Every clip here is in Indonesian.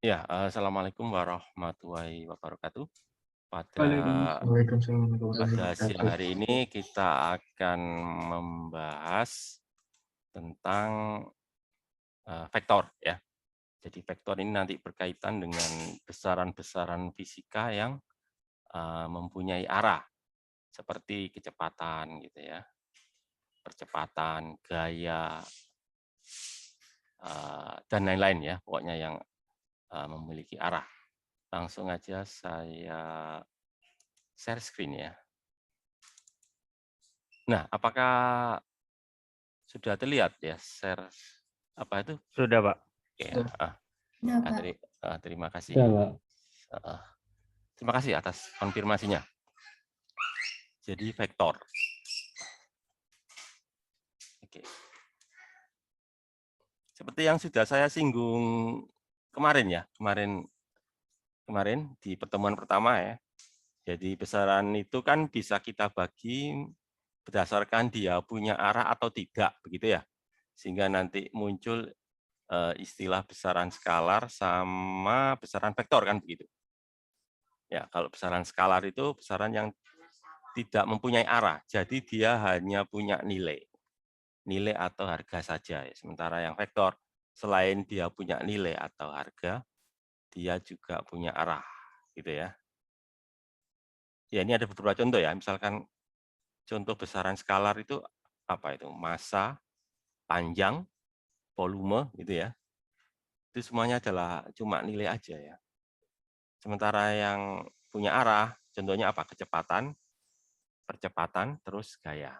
Ya, assalamualaikum warahmatullahi wabarakatuh. Pada Waalaikumsalam warahmatullahi pada siang wabarakatuh. hari ini kita akan membahas tentang vektor ya. Jadi vektor ini nanti berkaitan dengan besaran-besaran fisika yang mempunyai arah seperti kecepatan gitu ya, percepatan, gaya dan lain-lain ya, pokoknya yang memiliki arah. Langsung aja saya share screen ya. Nah, apakah sudah terlihat ya share apa itu? Sudah, Pak. Oke, ya. Udah, Pak. Terima kasih. Sudah, Pak. Terima kasih atas konfirmasinya. Jadi vektor. Oke. Seperti yang sudah saya singgung kemarin ya, kemarin di pertemuan pertama ya. Jadi besaran itu kan bisa kita bagi berdasarkan dia punya arah atau tidak, begitu ya. Sehingga nanti muncul istilah besaran skalar sama besaran vektor kan begitu. Ya, kalau besaran skalar itu besaran yang tidak mempunyai arah, jadi dia hanya punya nilai atau harga saja. Sementara yang vektor, selain dia punya nilai atau harga, dia juga punya arah, gitu ya. Ya, ini ada beberapa contoh ya. Misalkan contoh besaran skalar itu apa itu? Massa, panjang, volume, gitu ya. Itu semuanya adalah cuma nilai aja ya. Sementara yang punya arah, contohnya apa? Kecepatan, percepatan, terus gaya.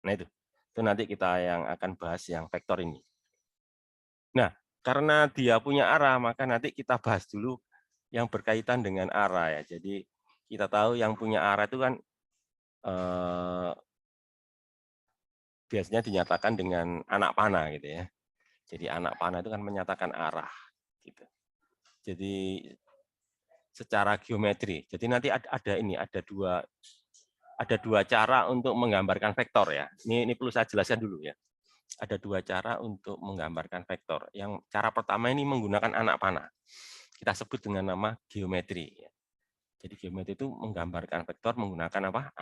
Nah itu nanti kita yang akan bahas yang vektor ini. Nah, karena dia punya arah, maka nanti kita bahas dulu yang berkaitan dengan arah ya. Jadi kita tahu yang punya arah itu kan biasanya dinyatakan dengan anak panah gitu ya. Jadi anak panah itu kan menyatakan arah gitu. Jadi secara geometri. Jadi nanti ada dua cara untuk menggambarkan vektor ya. Ini perlu saya jelaskan dulu ya. Ada dua cara untuk menggambarkan vektor. Yang cara pertama ini menggunakan anak panah. Kita sebut dengan nama geometri. Jadi geometri itu menggambarkan vektor menggunakan apa?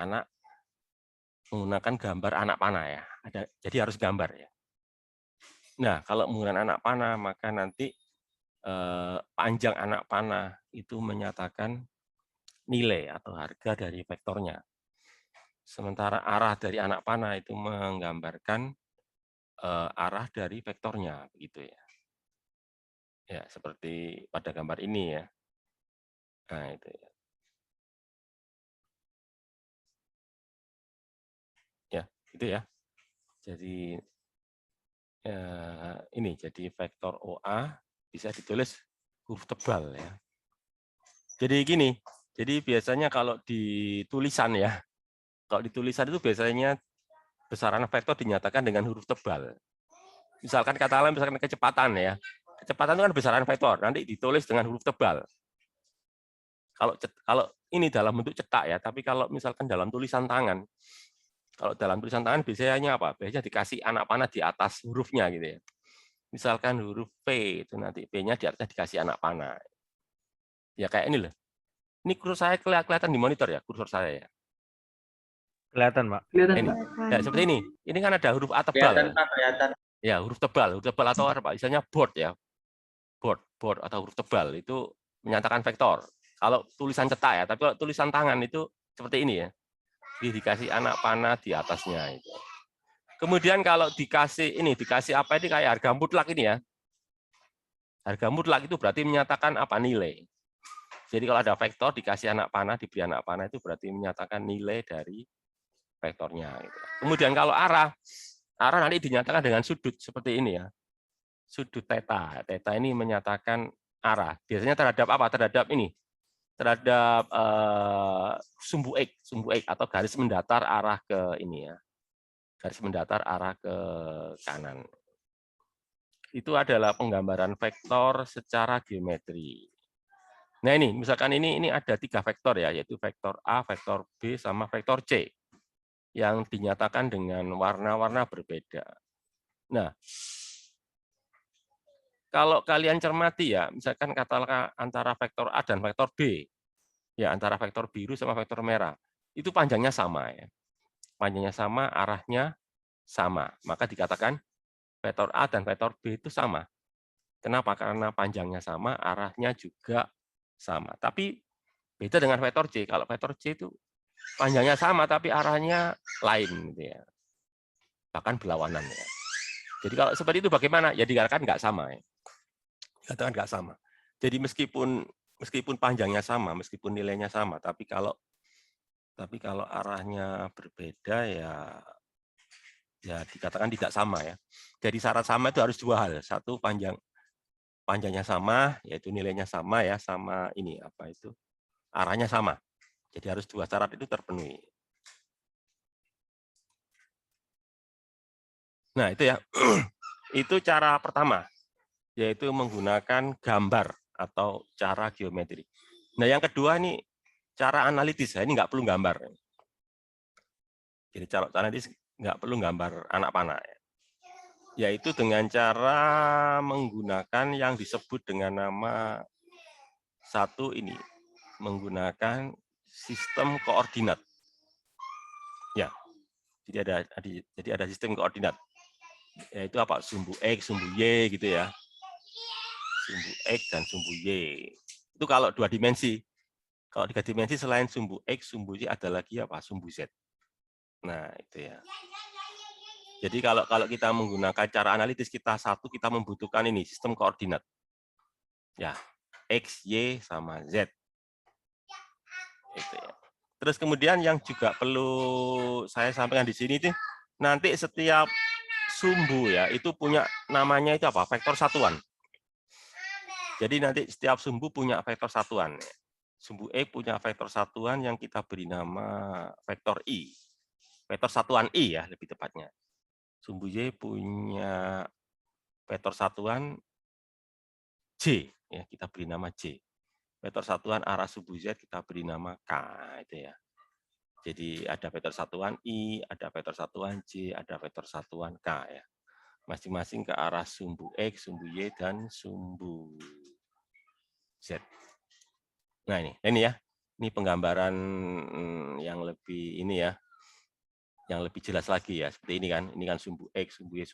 Menggunakan gambar anak panah ya. Jadi harus gambar ya. Nah, kalau menggunakan anak panah maka nanti panjang anak panah itu menyatakan nilai atau harga dari vektornya. Sementara arah dari anak panah itu menggambarkan arah dari vektornya, begitu ya. Ya, seperti pada gambar ini ya. Nah, itu ya. Ya, itu ya. Jadi ini jadi vektor OA bisa ditulis huruf tebal ya. Jadi gini, jadi biasanya kalau di tulisan ya, kalau di tulisan itu biasanya besaran vektor dinyatakan dengan huruf tebal. Misalkan katakanlah misalkan kecepatan ya. Kecepatan itu kan besaran vektor, nanti ditulis dengan huruf tebal. Kalau ini dalam bentuk cetak ya, tapi kalau misalkan dalam tulisan tangan, kalau dalam tulisan tangan biasanya apa? Biasanya dikasih anak panah di atas hurufnya gitu ya. Misalkan huruf P itu nanti P-nya di atasnya dikasih anak panah. Ya kayak ini loh. Ini kursor saya kelihatan di monitor ya, kursor saya ya. Kelihatan, Pak. Ini. Ya, seperti ini. Ini kan ada huruf A tebal. Kelihatan, Pak, kelihatan. Ya, huruf tebal atau apa? Misalnya board ya. Board atau huruf tebal itu menyatakan vektor. Kalau tulisan cetak ya, tapi kalau tulisan tangan itu seperti ini ya. Dikasih anak panah di atasnya itu. Kemudian kalau dikasih apa ini kayak harga mutlak ini ya. Harga mutlak itu berarti menyatakan apa? Nilai. Jadi kalau ada vektor dikasih anak panah, diberi anak panah itu berarti menyatakan nilai dari vektornya. Gitu. Kemudian kalau arah nanti dinyatakan dengan sudut seperti ini ya. Sudut theta. Theta ini menyatakan arah. Biasanya terhadap apa? Terhadap sumbu X atau garis mendatar arah ke ini ya. Garis mendatar arah ke kanan. Itu adalah penggambaran vektor secara geometri. Nah ini, misalkan ini ada 3 vektor ya, yaitu vektor A, vektor B, sama vektor C. Yang dinyatakan dengan warna-warna berbeda. Nah, kalau kalian cermati ya, misalkan katakanlah antara vektor A dan vektor B, ya antara vektor biru sama vektor merah, itu panjangnya sama ya. Panjangnya sama, arahnya sama. Maka dikatakan vektor A dan vektor B itu sama. Kenapa? Karena panjangnya sama, arahnya juga sama. Tapi beda dengan vektor C. Kalau vektor C itu panjangnya sama, tapi arahnya lain, gitu ya. Bahkan berlawanan ya. Jadi kalau seperti itu bagaimana? Ya dikatakan nggak sama. Ya. Dikatakan nggak sama. Jadi meskipun panjangnya sama, meskipun nilainya sama, tapi kalau arahnya berbeda ya dikatakan tidak sama ya. Jadi syarat sama itu harus dua hal. Satu panjangnya sama, yaitu nilainya sama ya, sama ini apa itu arahnya sama. Jadi harus dua syarat itu terpenuhi. Nah itu ya, itu cara pertama, yaitu menggunakan gambar atau cara geometri. Nah yang kedua ini cara analitis, ini nggak perlu gambar. Jadi cara analitis nggak perlu gambar anak panah. Yaitu dengan cara menggunakan yang disebut dengan nama satu ini, menggunakan sistem koordinat. Ya, jadi ada sistem koordinat. Yaitu apa? Sumbu X, sumbu Y gitu ya. Sumbu X dan sumbu Y. Itu kalau dua dimensi. Kalau tiga dimensi selain sumbu X, sumbu Y ada lagi apa? Sumbu Z. Nah, itu ya. Jadi kalau kita menggunakan cara analitis kita membutuhkan ini sistem koordinat. Ya, X, Y sama Z. Itu ya. Terus kemudian yang juga perlu saya sampaikan di sini itu nanti setiap sumbu ya itu punya namanya itu apa? Vektor satuan. Jadi nanti setiap sumbu punya vektor satuan. Sumbu E punya vektor satuan yang kita beri nama vektor I. Vektor satuan I ya lebih tepatnya. Sumbu Y punya vektor satuan J ya kita beri nama J. Vektor satuan arah sumbu Z kita beri nama K itu ya. Jadi ada vektor satuan I, ada vektor satuan J, ada vektor satuan K ya. Masing-masing ke arah sumbu X, sumbu Y, dan sumbu Z. Nah ini ya, ini penggambaran yang lebih ini ya, yang lebih jelas lagi ya. Seperti ini kan sumbu X, sumbu Y,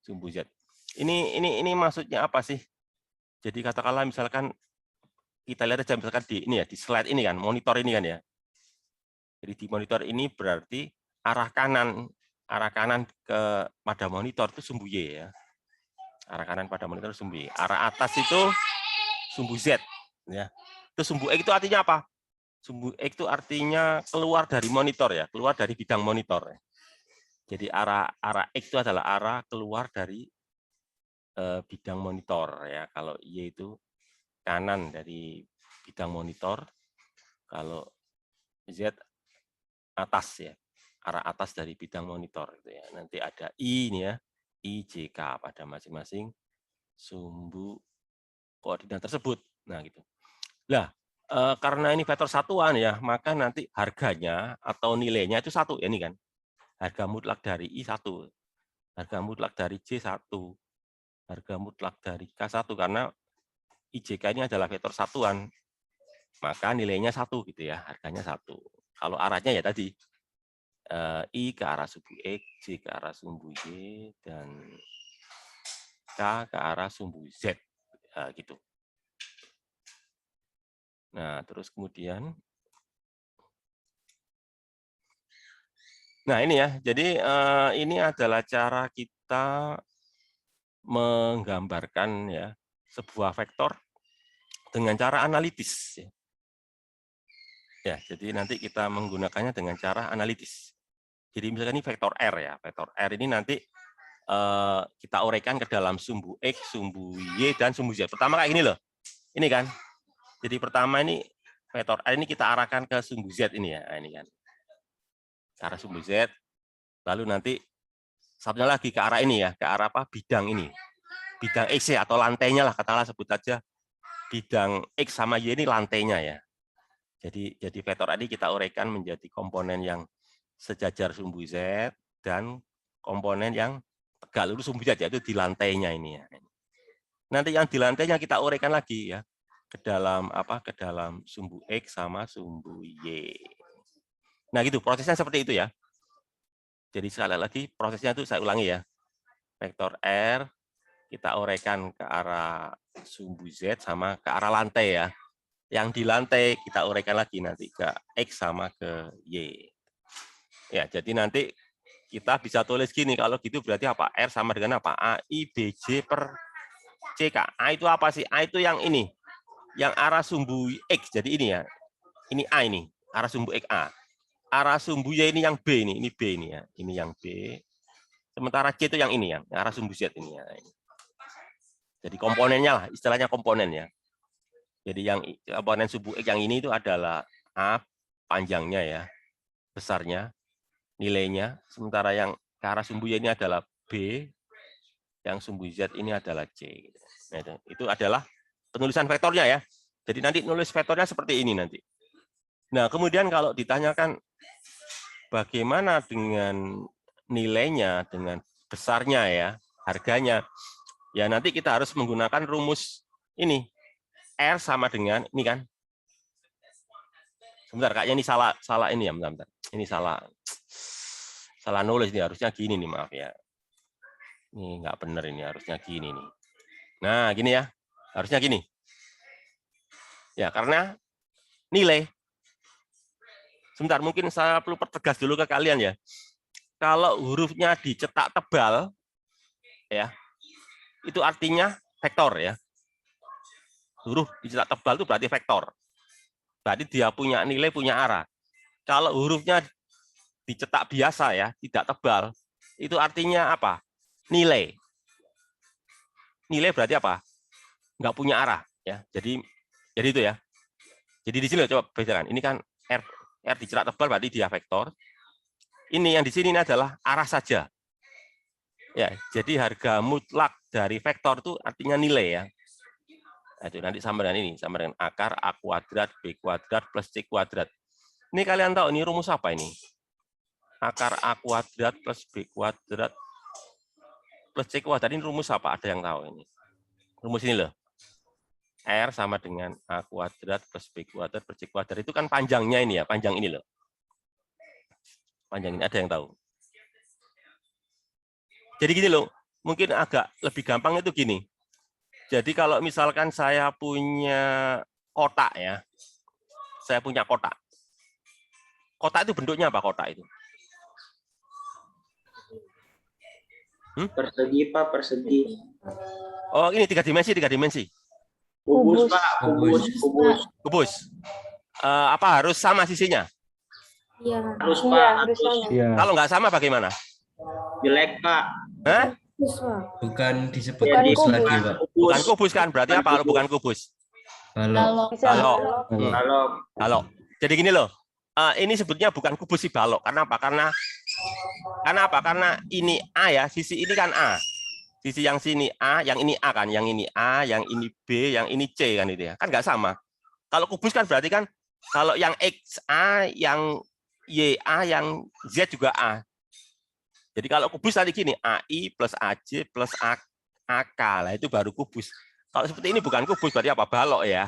sumbu Z. Ini maksudnya apa sih? Jadi katakanlah misalkan kita lihat aja misalkan di ini ya, di slide ini kan, monitor ini kan ya. Jadi di monitor ini berarti arah kanan ke pada monitor itu sumbu Y ya. Arah kanan pada monitor sumbu Y. Arah atas itu sumbu Z ya. Itu sumbu X itu artinya apa? Sumbu X itu artinya keluar dari monitor ya, keluar dari bidang monitor. Jadi arah X itu adalah arah keluar dari bidang monitor ya. Kalau Y itu kanan dari bidang monitor, kalau Z atas ya, arah atas dari bidang monitor gitu ya. Nanti ada I ini ya, IJK pada masing-masing sumbu koordinat tersebut. Nah gitu. Nah, karena ini vektor satuan ya, maka nanti harganya atau nilainya itu satu ya ini kan. Harga mutlak dari I 1, harga mutlak dari J 1, harga mutlak dari K 1 karena IJK ini adalah vektor satuan. Maka nilainya 1 gitu ya, harganya 1. Kalau arahnya ya tadi I ke arah sumbu X, J ke arah sumbu Y, dan K ke arah sumbu Z. Gitu. Nah, terus kemudian, nah ini ya, jadi ini adalah cara kita menggambarkan ya sebuah vektor dengan cara analitis. Ya, jadi nanti kita menggunakannya dengan cara analitis. Jadi misalkan ini vektor R ya, vektor R ini nanti kita uraikan ke dalam sumbu X, sumbu Y, dan sumbu Z. Pertama kayak gini loh, ini kan. Jadi pertama ini vektor R ini kita arahkan ke sumbu Z ini ya, ini kan. Ke arah sumbu Z, lalu nanti satunya lagi ke arah ini ya, ke arah apa? Bidang ini. Bidang X ya, atau lantainya lah, katakanlah sebut aja. Bidang X sama Y ini lantainya ya. Jadi vektor R ini kita uraikan menjadi komponen yang sejajar sumbu Z dan komponen yang tegak lurus sumbu Z, yaitu di lantainya ini ya. Nanti yang di lantainya kita uraikan lagi ya ke dalam apa? Ke dalam sumbu X sama sumbu Y. Nah, gitu prosesnya seperti itu ya. Jadi sekali lagi prosesnya itu saya ulangi ya. Vektor R kita uraikan ke arah sumbu Z sama ke arah lantai ya. Yang di lantai kita uraikan lagi nanti ke X sama ke Y. Ya, jadi nanti kita bisa tulis gini, kalau gitu berarti apa? R sama dengan apa? AI BJ per CK. A itu apa sih? A itu yang ini. Yang arah sumbu X. Jadi ini ya. Ini A ini. Arah sumbu X A. Arah sumbu Y ini yang B ini. Ini B ini ya. Ini yang B. Sementara C itu yang ini ya. Yang arah sumbu Z ini ya. Jadi komponennya lah. Istilahnya komponen ya. Jadi yang komponen sumbu X yang ini itu adalah A panjangnya ya. Besarnya. Nilainya. Sementara yang ke arah sumbu Y ini adalah B. Yang sumbu Z ini adalah C. Nah, itu adalah penulisan vektornya ya. Jadi nanti nulis vektornya seperti ini nanti. Nah, kemudian kalau ditanyakan bagaimana dengan nilainya, dengan besarnya ya, harganya, ya nanti kita harus menggunakan rumus ini. R sama dengan ini kan. Sebentar, kayaknya ini salah ini ya, bentar. Ini salah nulis nih, harusnya gini nih, maaf ya. Ini nggak benar ini, harusnya gini nih. Nah, gini ya. Harusnya gini. Ya, karena nilai. Sebentar, mungkin saya perlu pertegas dulu ke kalian ya. Kalau hurufnya dicetak tebal, ya, itu artinya vektor ya. Huruf dicetak tebal itu berarti vektor. Berarti dia punya nilai, punya arah. Kalau hurufnya dicetak biasa ya, tidak tebal, itu artinya apa? Nilai. Nilai berarti apa? Nggak punya arah ya. Jadi itu ya. Jadi di sini coba bedakan. Ini kan R dicetak tebal berarti dia vektor. Ini yang di sini ini adalah arah saja. Ya, jadi harga mutlak dari vektor itu artinya nilai ya. Nah, itu nanti sama dengan ini, sama dengan akar A kuadrat B kuadrat plus C kuadrat. Ini kalian tahu ini rumus apa ini? Akar A kuadrat plus B kuadrat plus C kuadrat ini rumus apa? Ada yang tahu ini? Rumus ini loh. R sama dengan A kuadrat plus B kuadrat plus C kuadrat. Itu kan panjangnya ini ya, panjang ini loh. Panjang ini, ada yang tahu? Jadi gini loh, mungkin agak lebih gampang itu gini. Jadi kalau misalkan saya punya kotak ya, saya punya kotak. Kotak itu bentuknya apa kotak itu? Persegi, Pak, persegi. Oh, ini tiga dimensi. Kubus, Pak, kubus. Kubus. Apa harus sama sisinya? Iya. Harus, Pak, harus sama. Iya. Kalau nggak sama bagaimana? Jelek, Pak. Hah? Kubus, Pak. Bukan disebut Bukan kubus kubus. lagi, Pak. Bukan kubus kan? Berarti apa kalau bukan kubus? Balok. Balok. Balok. Balok. Jadi gini loh. Ini sebetulnya bukan kubus sih balok. Karena apa? Karena apa? Karena ini A ya, sisi ini kan A. Sisi yang sini A, yang ini A kan, yang ini A, yang ini B, yang ini C kan itu ya. Kan nggak sama. Kalau kubus kan berarti kan kalau yang X A, yang Y A, yang Z juga A. Jadi kalau kubus tadi gini, AI plus AJ plus AK lah itu baru kubus. Kalau seperti ini bukan kubus berarti apa? Balok ya.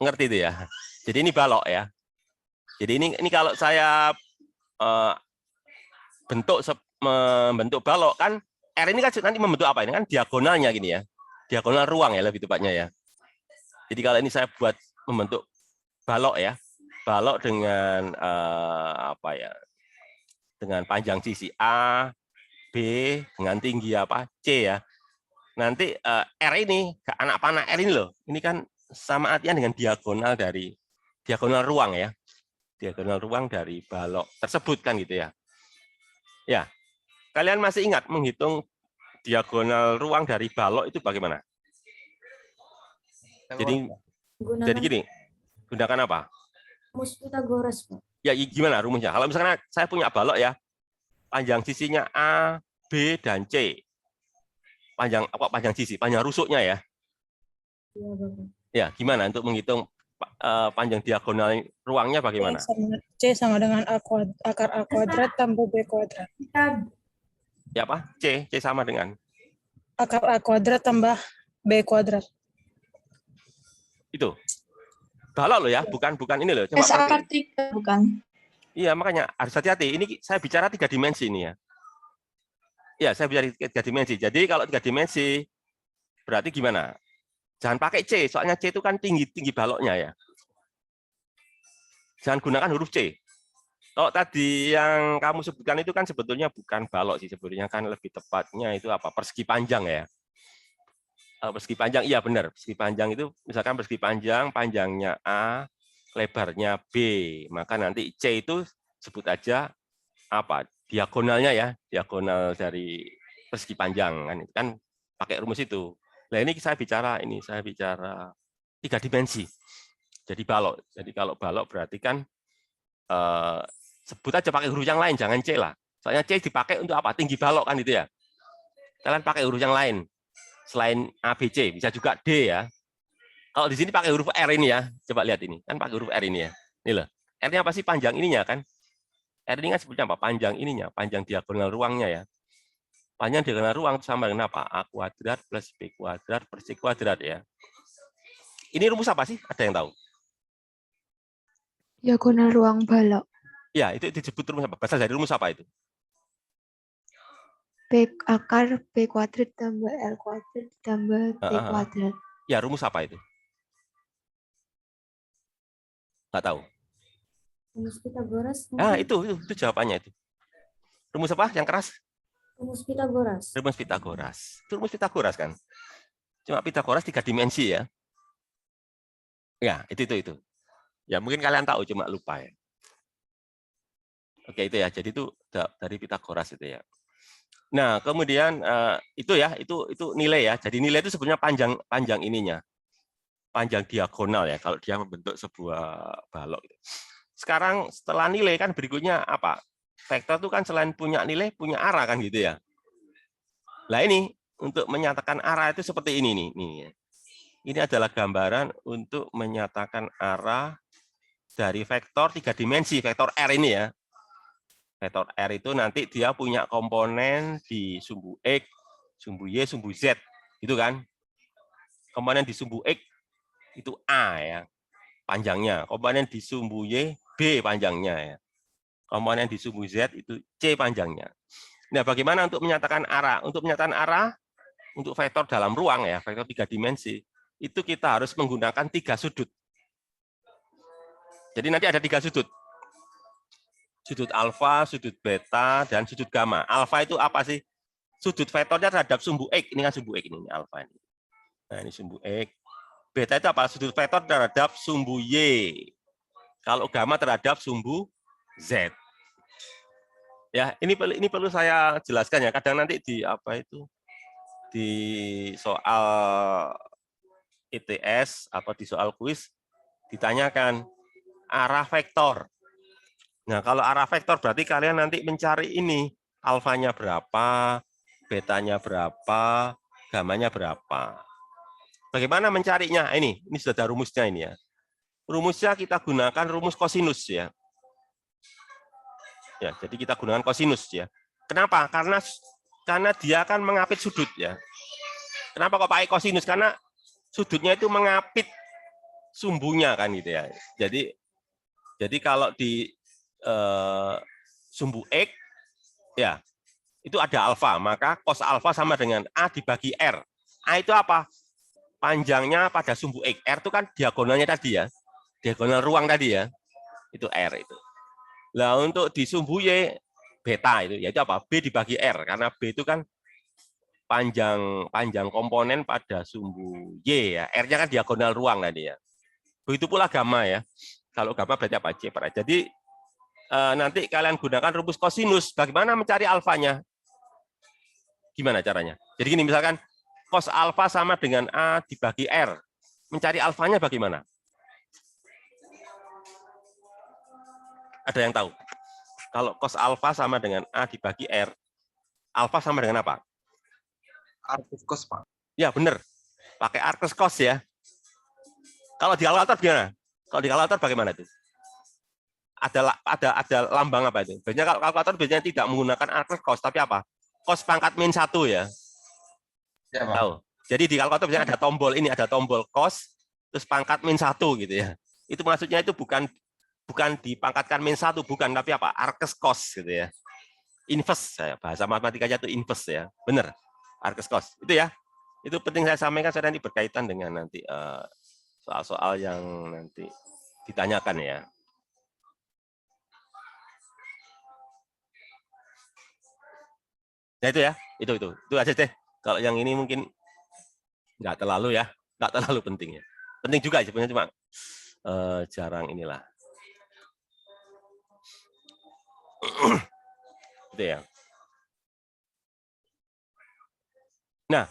Ngerti itu ya. Jadi ini balok ya. Jadi ini kalau saya membentuk balok kan R ini kan nanti membentuk apa ini kan diagonalnya gini ya. Diagonal ruang ya lebih tepatnya ya. Jadi kalau ini saya buat membentuk balok ya. Balok dengan apa ya? Dengan panjang sisi A, B, dengan tinggi apa? C ya. Nanti R ini anak panah R ini loh. Ini kan sama artinya dengan diagonal ruang ya. Diagonal ruang dari balok tersebut kan gitu ya. Ya. Kalian masih ingat menghitung diagonal ruang dari balok itu bagaimana? Jadi gini, gunakan apa? Rumus Pythagoras, Pak. Ya gimana rumusnya? Kalau misalnya saya punya balok ya, panjang sisinya A, B, dan C. Panjang sisi, panjang rusuknya ya. Iya, Bapak. Ya, gimana untuk menghitung panjang diagonal ruangnya bagaimana? C sama dengan akar A kuadrat tambah B kuadrat. Ya apa? C sama dengan? akar A kuadrat tambah B kuadrat. Itu. Balok loh ya, bukan ini loh. Coba S akar 3 bukan? iya, makanya harus hati-hati. Ini saya bicara 3 dimensi ini ya. Iya, saya bicara 3 dimensi. Jadi kalau 3 dimensi, berarti gimana? Jangan pakai C, soalnya C itu kan tinggi baloknya ya. Jangan gunakan huruf C. Kalau tadi yang kamu sebutkan itu kan sebetulnya bukan balok sih, sebetulnya kan lebih tepatnya itu apa? Persegi panjang ya. Persegi panjang, iya benar. Persegi panjang itu, misalkan persegi panjang, panjangnya A, lebarnya B. Maka nanti C itu sebut aja apa? Diagonalnya ya, diagonal dari persegi panjang kan. Kan pakai rumus itu. Nah ini saya bicara 3 dimensi. Jadi balok. Jadi kalau balok berarti kan sebut aja pakai huruf yang lain, jangan C lah. Soalnya C dipakai untuk apa? Tinggi balok kan itu ya. Kalian pakai huruf yang lain. Selain A, B, C, bisa juga D ya. Kalau di sini pakai huruf R ini ya. Coba lihat ini. Kan pakai huruf R ini ya. Ini loh. R-nya apa sih? Panjang ininya kan. R ini kan sebutnya apa? Panjang ininya. Panjang diagonal ruangnya ya. Panjang diagonal ruang sama dengan apa? A kuadrat plus B kuadrat per C kuadrat ya. Ini rumus apa sih? Ada yang tahu? Diagonal ruang balok. Ya, itu disebut rumus apa? Berasal dari rumus apa itu? B akar B kuadrat tambah L kuadrat tambah T kuadrat. Ya, rumus apa itu? Nggak tahu. Rumus Pitagoras. Ah, itu jawabannya itu. Rumus apa? Yang keras? Rumus Pitagoras. Rumus Pitagoras. Itu rumus Pitagoras kan? Cuma Pitagoras 3 dimensi ya. Ya, itu. Ya, mungkin kalian tahu, cuma lupa ya. Oke, itu ya. Jadi itu dari Pitagoras itu ya. Nah, kemudian itu ya, itu nilai ya. Jadi nilai itu sebenarnya panjang ininya. Panjang diagonal ya kalau dia membentuk sebuah balok. Sekarang setelah nilai kan berikutnya apa? Vektor itu kan selain punya nilai, punya arah kan gitu ya. Nah, ini untuk menyatakan arah itu seperti ini nih. Ini adalah gambaran untuk menyatakan arah dari vektor 3 dimensi, vektor R ini ya. Vektor R itu nanti dia punya komponen di sumbu X, sumbu Y, sumbu Z. Gitu kan? Komponen di sumbu X itu A ya, panjangnya. Komponen di sumbu Y, B panjangnya ya. Komponen di sumbu Z itu C panjangnya. Nah, bagaimana untuk menyatakan arah? Untuk menyatakan arah, untuk vektor dalam ruang ya, vektor 3 dimensi, itu kita harus menggunakan 3 sudut. Jadi nanti ada 3 sudut. Sudut alfa, sudut beta, dan sudut gamma. Alfa itu apa sih? Sudut vektornya terhadap sumbu X. Ini kan sumbu X ini, alfa ini. Nah, ini sumbu X. Beta itu apa? Sudut vektor terhadap sumbu Y. Kalau gamma terhadap sumbu Z. Ya, ini perlu saya jelaskan ya. Kadang nanti di di soal ITS atau di soal kuis ditanyakan arah vektor. Nah, kalau arah vektor berarti kalian nanti mencari ini, alfanya berapa, betanya berapa, gamanya berapa. Bagaimana mencarinya? Ini sudah ada rumusnya ini ya. Rumusnya kita gunakan rumus kosinus ya. Ya, jadi kita gunakan kosinus ya. Kenapa? Karena dia akan mengapit sudut ya. Kenapa kok pakai kosinus? Karena sudutnya itu mengapit sumbunya kan gitu ya. Jadi kalau di sumbu X ya itu ada alfa, maka cos alfa sama dengan A dibagi R. A itu apa? Panjangnya pada sumbu X. R itu kan diagonalnya tadi ya, diagonal ruang tadi ya, itu R itu. Nah, untuk di sumbu Y beta itu yaitu apa? B dibagi R, karena B itu kan panjang komponen pada sumbu Y ya. R-nya kan diagonal ruang tadi ya. Begitu pula gamma ya. Kalau gamma berarti apa? C per R. Jadi nanti kalian gunakan rumus kosinus. Bagaimana mencari alfanya? Gimana caranya? Jadi gini, misalkan cos alfa sama dengan A dibagi R. Mencari alfanya bagaimana? Ada yang tahu? Kalau cos alfa sama dengan A dibagi R, alfa sama dengan apa? Arcus cos, Pak. Ya, benar. Pakai arcus cos ya. Kalau di kalkulator gimana? Kalau di kalkulator bagaimana itu? Ada lambang apa itu? Biasanya kalau kalkulator biasanya tidak menggunakan arcus cos, tapi apa? Cos pangkat min 1 ya. Ya, Pak. Tahu. Jadi di kalkulator biasanya ada tombol ini, ada tombol cos, terus pangkat -1 gitu ya. Itu maksudnya itu bukan dipangkatkan -1, bukan, tapi apa? Arkes cos gitu ya. Inverse, bahasa matematikanya itu inverse ya. Benar. Arkes cos. Itu ya. Itu penting saya sampaikan, saya nanti berkaitan dengan nanti soal-soal yang nanti ditanyakan ya. Nah itu ya, itu aja deh. Kalau yang ini mungkin nggak terlalu ya, nggak terlalu penting ya. Penting juga sebenarnya, cuma jarang inilah. Itu ya. Nah,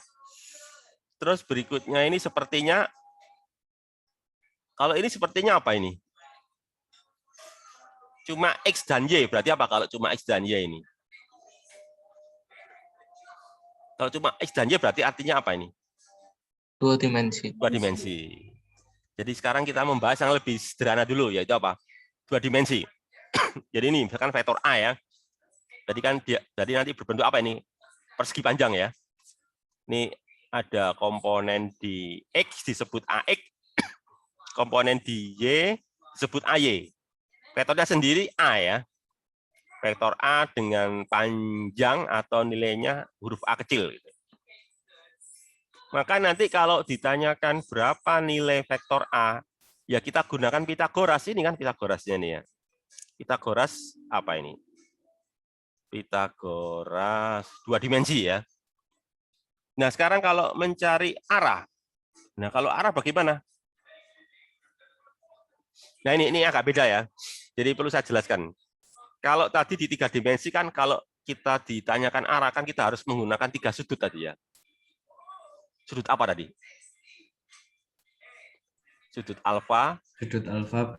terus berikutnya ini sepertinya, kalau ini sepertinya apa ini? Cuma X dan Y, berarti apa kalau cuma X dan Y ini? Kalau cuma X dan Y berarti artinya apa ini? 2 dimensi. 2 dimensi. Jadi sekarang kita membahas yang lebih sederhana dulu, yaitu apa? 2 dimensi. Jadi ini misalkan vektor A ya. Jadi nanti berbentuk apa ini? Persegi panjang ya. Ini ada komponen di X disebut AX, komponen di Y disebut AY. Vektornya sendiri A ya. Vektor A dengan panjang atau nilainya huruf A kecil. Maka nanti kalau ditanyakan berapa nilai vektor A, ya kita gunakan Pitagoras. Ini kan Pitagorasnya nih ya. Pitagoras apa ini? Pitagoras 2 dimensi ya. Nah sekarang kalau mencari arah, nah kalau arah bagaimana? Nah ini agak beda ya. Jadi perlu saya jelaskan. Kalau tadi di 3 dimensi kan kalau kita ditanyakan arah kan kita harus menggunakan 3 sudut tadi ya. Sudut apa tadi? Sudut alfa,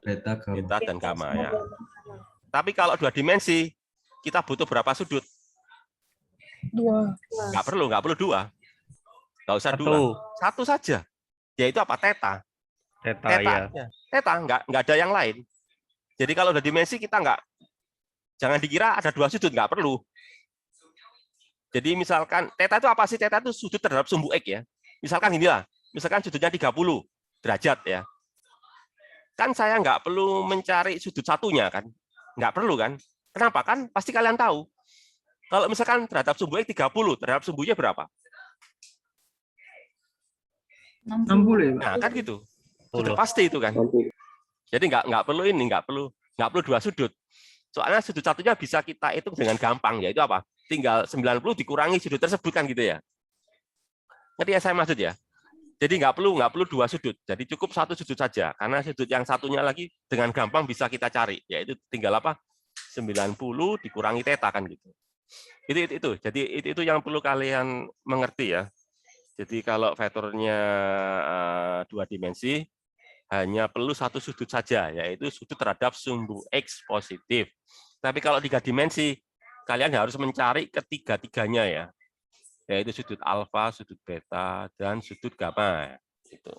beta, gamma. beta, dan gamma ya. Tapi kalau 2 dimensi, kita butuh berapa sudut? 2. Nggak perlu 2. Nggak usah 2. 1 saja. Yaitu apa? Theta. Theta ya. Theta, nggak ada yang lain. Jadi kalau udah dimensi kita jangan dikira ada 2 sudut, nggak perlu. Jadi misalkan theta itu apa sih? Theta itu sudut terhadap sumbu X ya. Misalkan inilah, misalkan sudutnya 30 derajat ya. Kan saya nggak perlu mencari sudut satunya kan. Nggak perlu kan. Kenapa? Kan pasti kalian tahu. Kalau misalkan terhadap sumbu X 30, terhadap sumbunya berapa? 60 ya, Pak? Nah, kan gitu. Sudah pasti itu kan. Jadi nggak perlu ini, nggak perlu 2 sudut. Soalnya sudut satunya bisa kita hitung dengan gampang, yaitu apa? Tinggal 90 dikurangi sudut tersebut kan gitu ya. Ngerti ya saya maksud ya? Jadi nggak perlu 2 sudut. Jadi cukup 1 sudut saja. Karena sudut yang satunya lagi dengan gampang bisa kita cari. Yaitu tinggal apa? 90 dikurangi theta kan gitu. Itu. Jadi itu yang perlu kalian mengerti ya. Jadi kalau vektornya 2 dimensi, hanya perlu 1 sudut saja, yaitu sudut terhadap sumbu X positif. Tapi kalau 3 dimensi, kalian harus mencari ketiga-tiganya ya. Yaitu sudut alfa, sudut beta, dan sudut gamma. Gitu.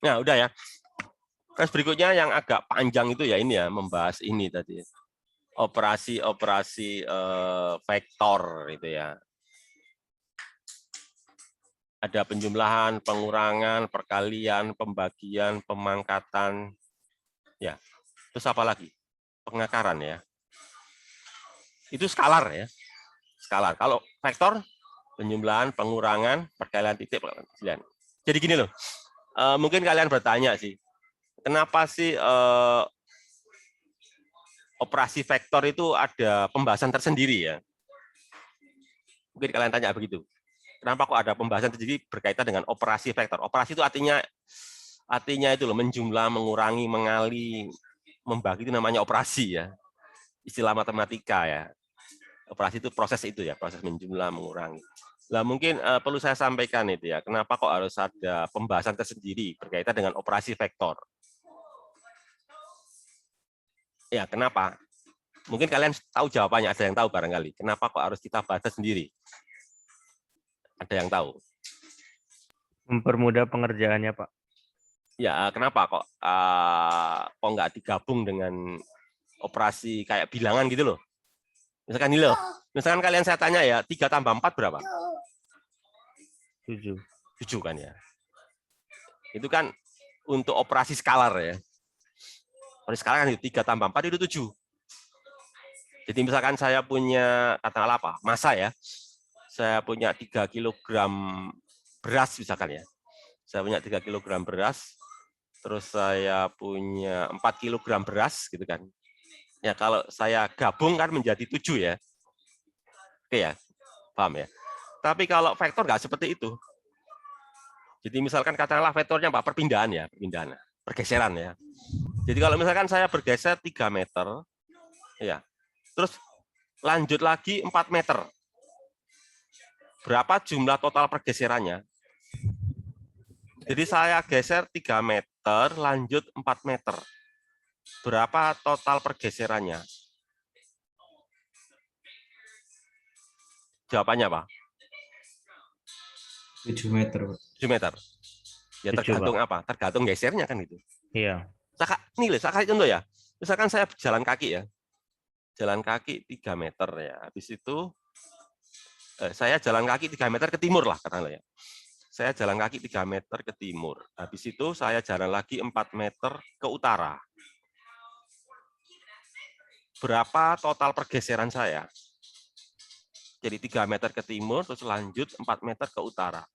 Nah, udah ya. Terus berikutnya yang agak panjang itu ya ini ya, membahas ini tadi. Operasi vektor itu ya. Ada penjumlahan, pengurangan, perkalian, pembagian, pemangkatan. Ya. Terus apa lagi? Pengakaran ya. Itu skalar ya. Skalar. Kalau vektor, penjumlahan, pengurangan, perkalian titik, perkalian. Jadi gini loh. Mungkin kalian bertanya sih, kenapa sih operasi vektor itu ada pembahasan tersendiri ya? Mungkin kalian tanya begitu. Kenapa kok ada pembahasan tersendiri berkaitan dengan operasi vektor? Operasi itu artinya itu loh, menjumlah, mengurangi, mengali, membagi itu namanya operasi ya. Istilah matematika ya. Operasi itu proses itu ya, proses menjumlah, mengurangi. Nah, mungkin perlu saya sampaikan itu ya, kenapa kok harus ada pembahasan tersendiri berkaitan dengan operasi vektor. Ya, kenapa? Mungkin kalian tahu jawabannya, ada yang tahu barangkali. Kenapa kok harus kita bahas sendiri? Ada yang tahu? Mempermudah pengerjaannya, Pak. Ya, kenapa kok nggak digabung dengan operasi kayak bilangan gitu loh? Misalkan ini loh, misalkan kalian saya tanya ya, 3 tambah 4 berapa? 7. 7 kan ya. Itu kan untuk operasi skalar ya. Operasi skalar kan itu 3 tambah 4 itu 7. Jadi misalkan saya punya, katakanlah apa, massa ya. Saya punya 3 kilogram beras misalkan ya. Saya punya 3 kilogram beras, terus saya punya 4 kilogram beras gitu kan. Ya kalau saya gabung kan menjadi 7 ya. Oke ya, paham ya. Tapi kalau vektor nggak seperti itu. Jadi misalkan katakanlah vektornya Pak, perpindahan ya, perpindahan, pergeseran ya. Jadi kalau misalkan saya bergeser 3 meter, ya, terus lanjut lagi 4 meter. Berapa jumlah total pergeserannya? Jadi saya geser 3 meter, lanjut 4 meter. Berapa total pergeserannya? Jawabannya apa? 7 meter, Pak. 7 meter. Ya 7, tergantung Pak. apa? Tergantung gesernya kan itu. Iya. Ini loh, saya kasih contoh ya. Misalkan saya jalan kaki ya. Jalan kaki 3 meter ya. Habis itu saya jalan kaki 3 meter ke timur lah katakanlah ya. Saya jalan kaki 3 meter ke timur. Habis itu saya jalan lagi 4 meter ke utara. Berapa total pergeseran saya? Jadi 3 meter ke timur, terus lanjut 4 meter ke utara.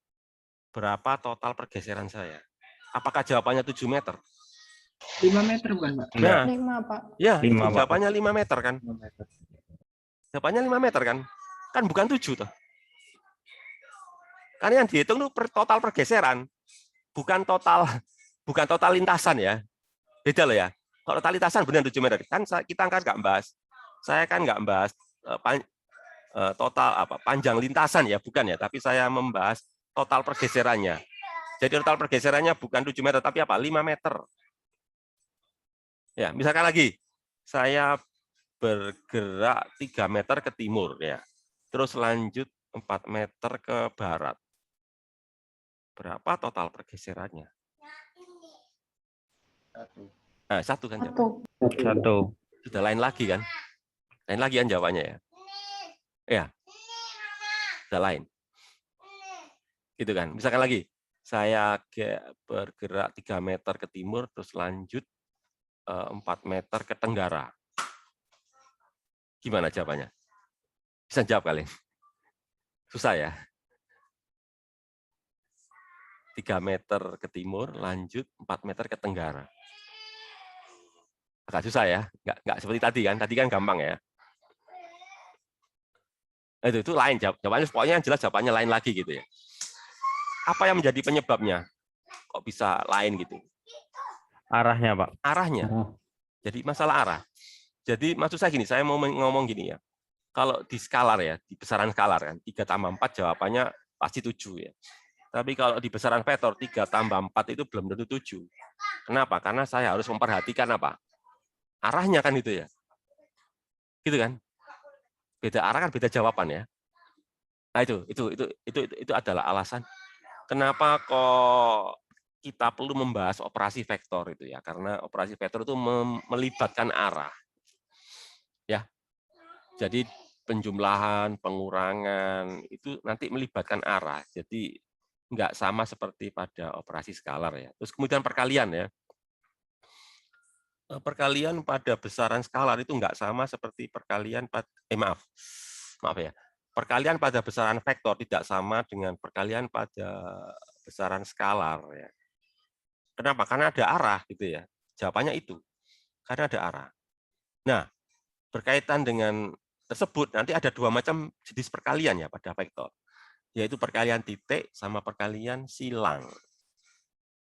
Berapa total pergeseran saya? Apakah jawabannya 7 meter? 5 meter bukan, Pak? Nah, 5, Pak. ya, 5, itu Pak. jawabannya 5 meter kan? Jawabannya 5 meter kan? Kan bukan 7 toh. Karena yang dihitung itu total pergeseran, bukan total lintasan ya. Beda loh ya. Kalau total lintasan benar 7 meter. Kan kita kan nggak bahas. Saya kan nggak bahas total panjang lintasan ya, bukan ya. Tapi saya membahas total pergeserannya. Jadi total pergeserannya bukan 7 meter, tapi apa? 5 meter. Ya, misalkan lagi, saya bergerak 3 meter ke timur ya. Terus lanjut 4 meter ke barat. Berapa total pergeserannya? 1. Nah, 1 kan Satu. 1. Sudah lain lagi kan? Lain lagi kan jawabannya ya? Ya. Sudah lain. Gitu kan. Misalkan lagi, saya bergerak 3 meter ke timur, terus lanjut 4 meter ke tenggara. Gimana jawabannya? Bisa jawab kalian? Susah ya? 3 meter ke timur, lanjut 4 meter ke tenggara. Agak susah ya? Nggak seperti tadi kan? Tadi kan gampang ya? Itu lain jawabannya, pokoknya yang jelas jawabannya lain lagi gitu ya. Apa yang menjadi penyebabnya? Kok bisa lain gitu? Arahnya, Pak. Arahnya. Jadi masalah arah. Jadi maksud saya gini, saya mau ngomong gini ya. Kalau di skalar ya, di besaran skalar kan, 3 tambah 4 jawabannya pasti 7 ya. Tapi kalau di besaran vektor 3 tambah 4 itu belum tentu 7. Kenapa? Karena saya harus memperhatikan apa? Arahnya kan itu ya. Gitu kan? Beda arah kan beda jawaban ya. Nah itu adalah alasan kenapa kok kita perlu membahas operasi vektor itu ya, karena operasi vektor itu melibatkan arah. Ya. Jadi penjumlahan, pengurangan itu nanti melibatkan arah. Jadi nggak sama seperti pada operasi skalar ya. Terus kemudian perkalian ya. Perkalian pada besaran skalar itu nggak sama seperti perkalian pada maaf ya. Perkalian pada besaran vektor tidak sama dengan perkalian pada besaran skalar ya. Kenapa? Karena ada arah gitu ya. Jawabannya itu. Karena ada arah. Nah, berkaitan dengan tersebut nanti ada 2 macam jenis perkalian ya pada vektor. Yaitu perkalian titik sama perkalian silang.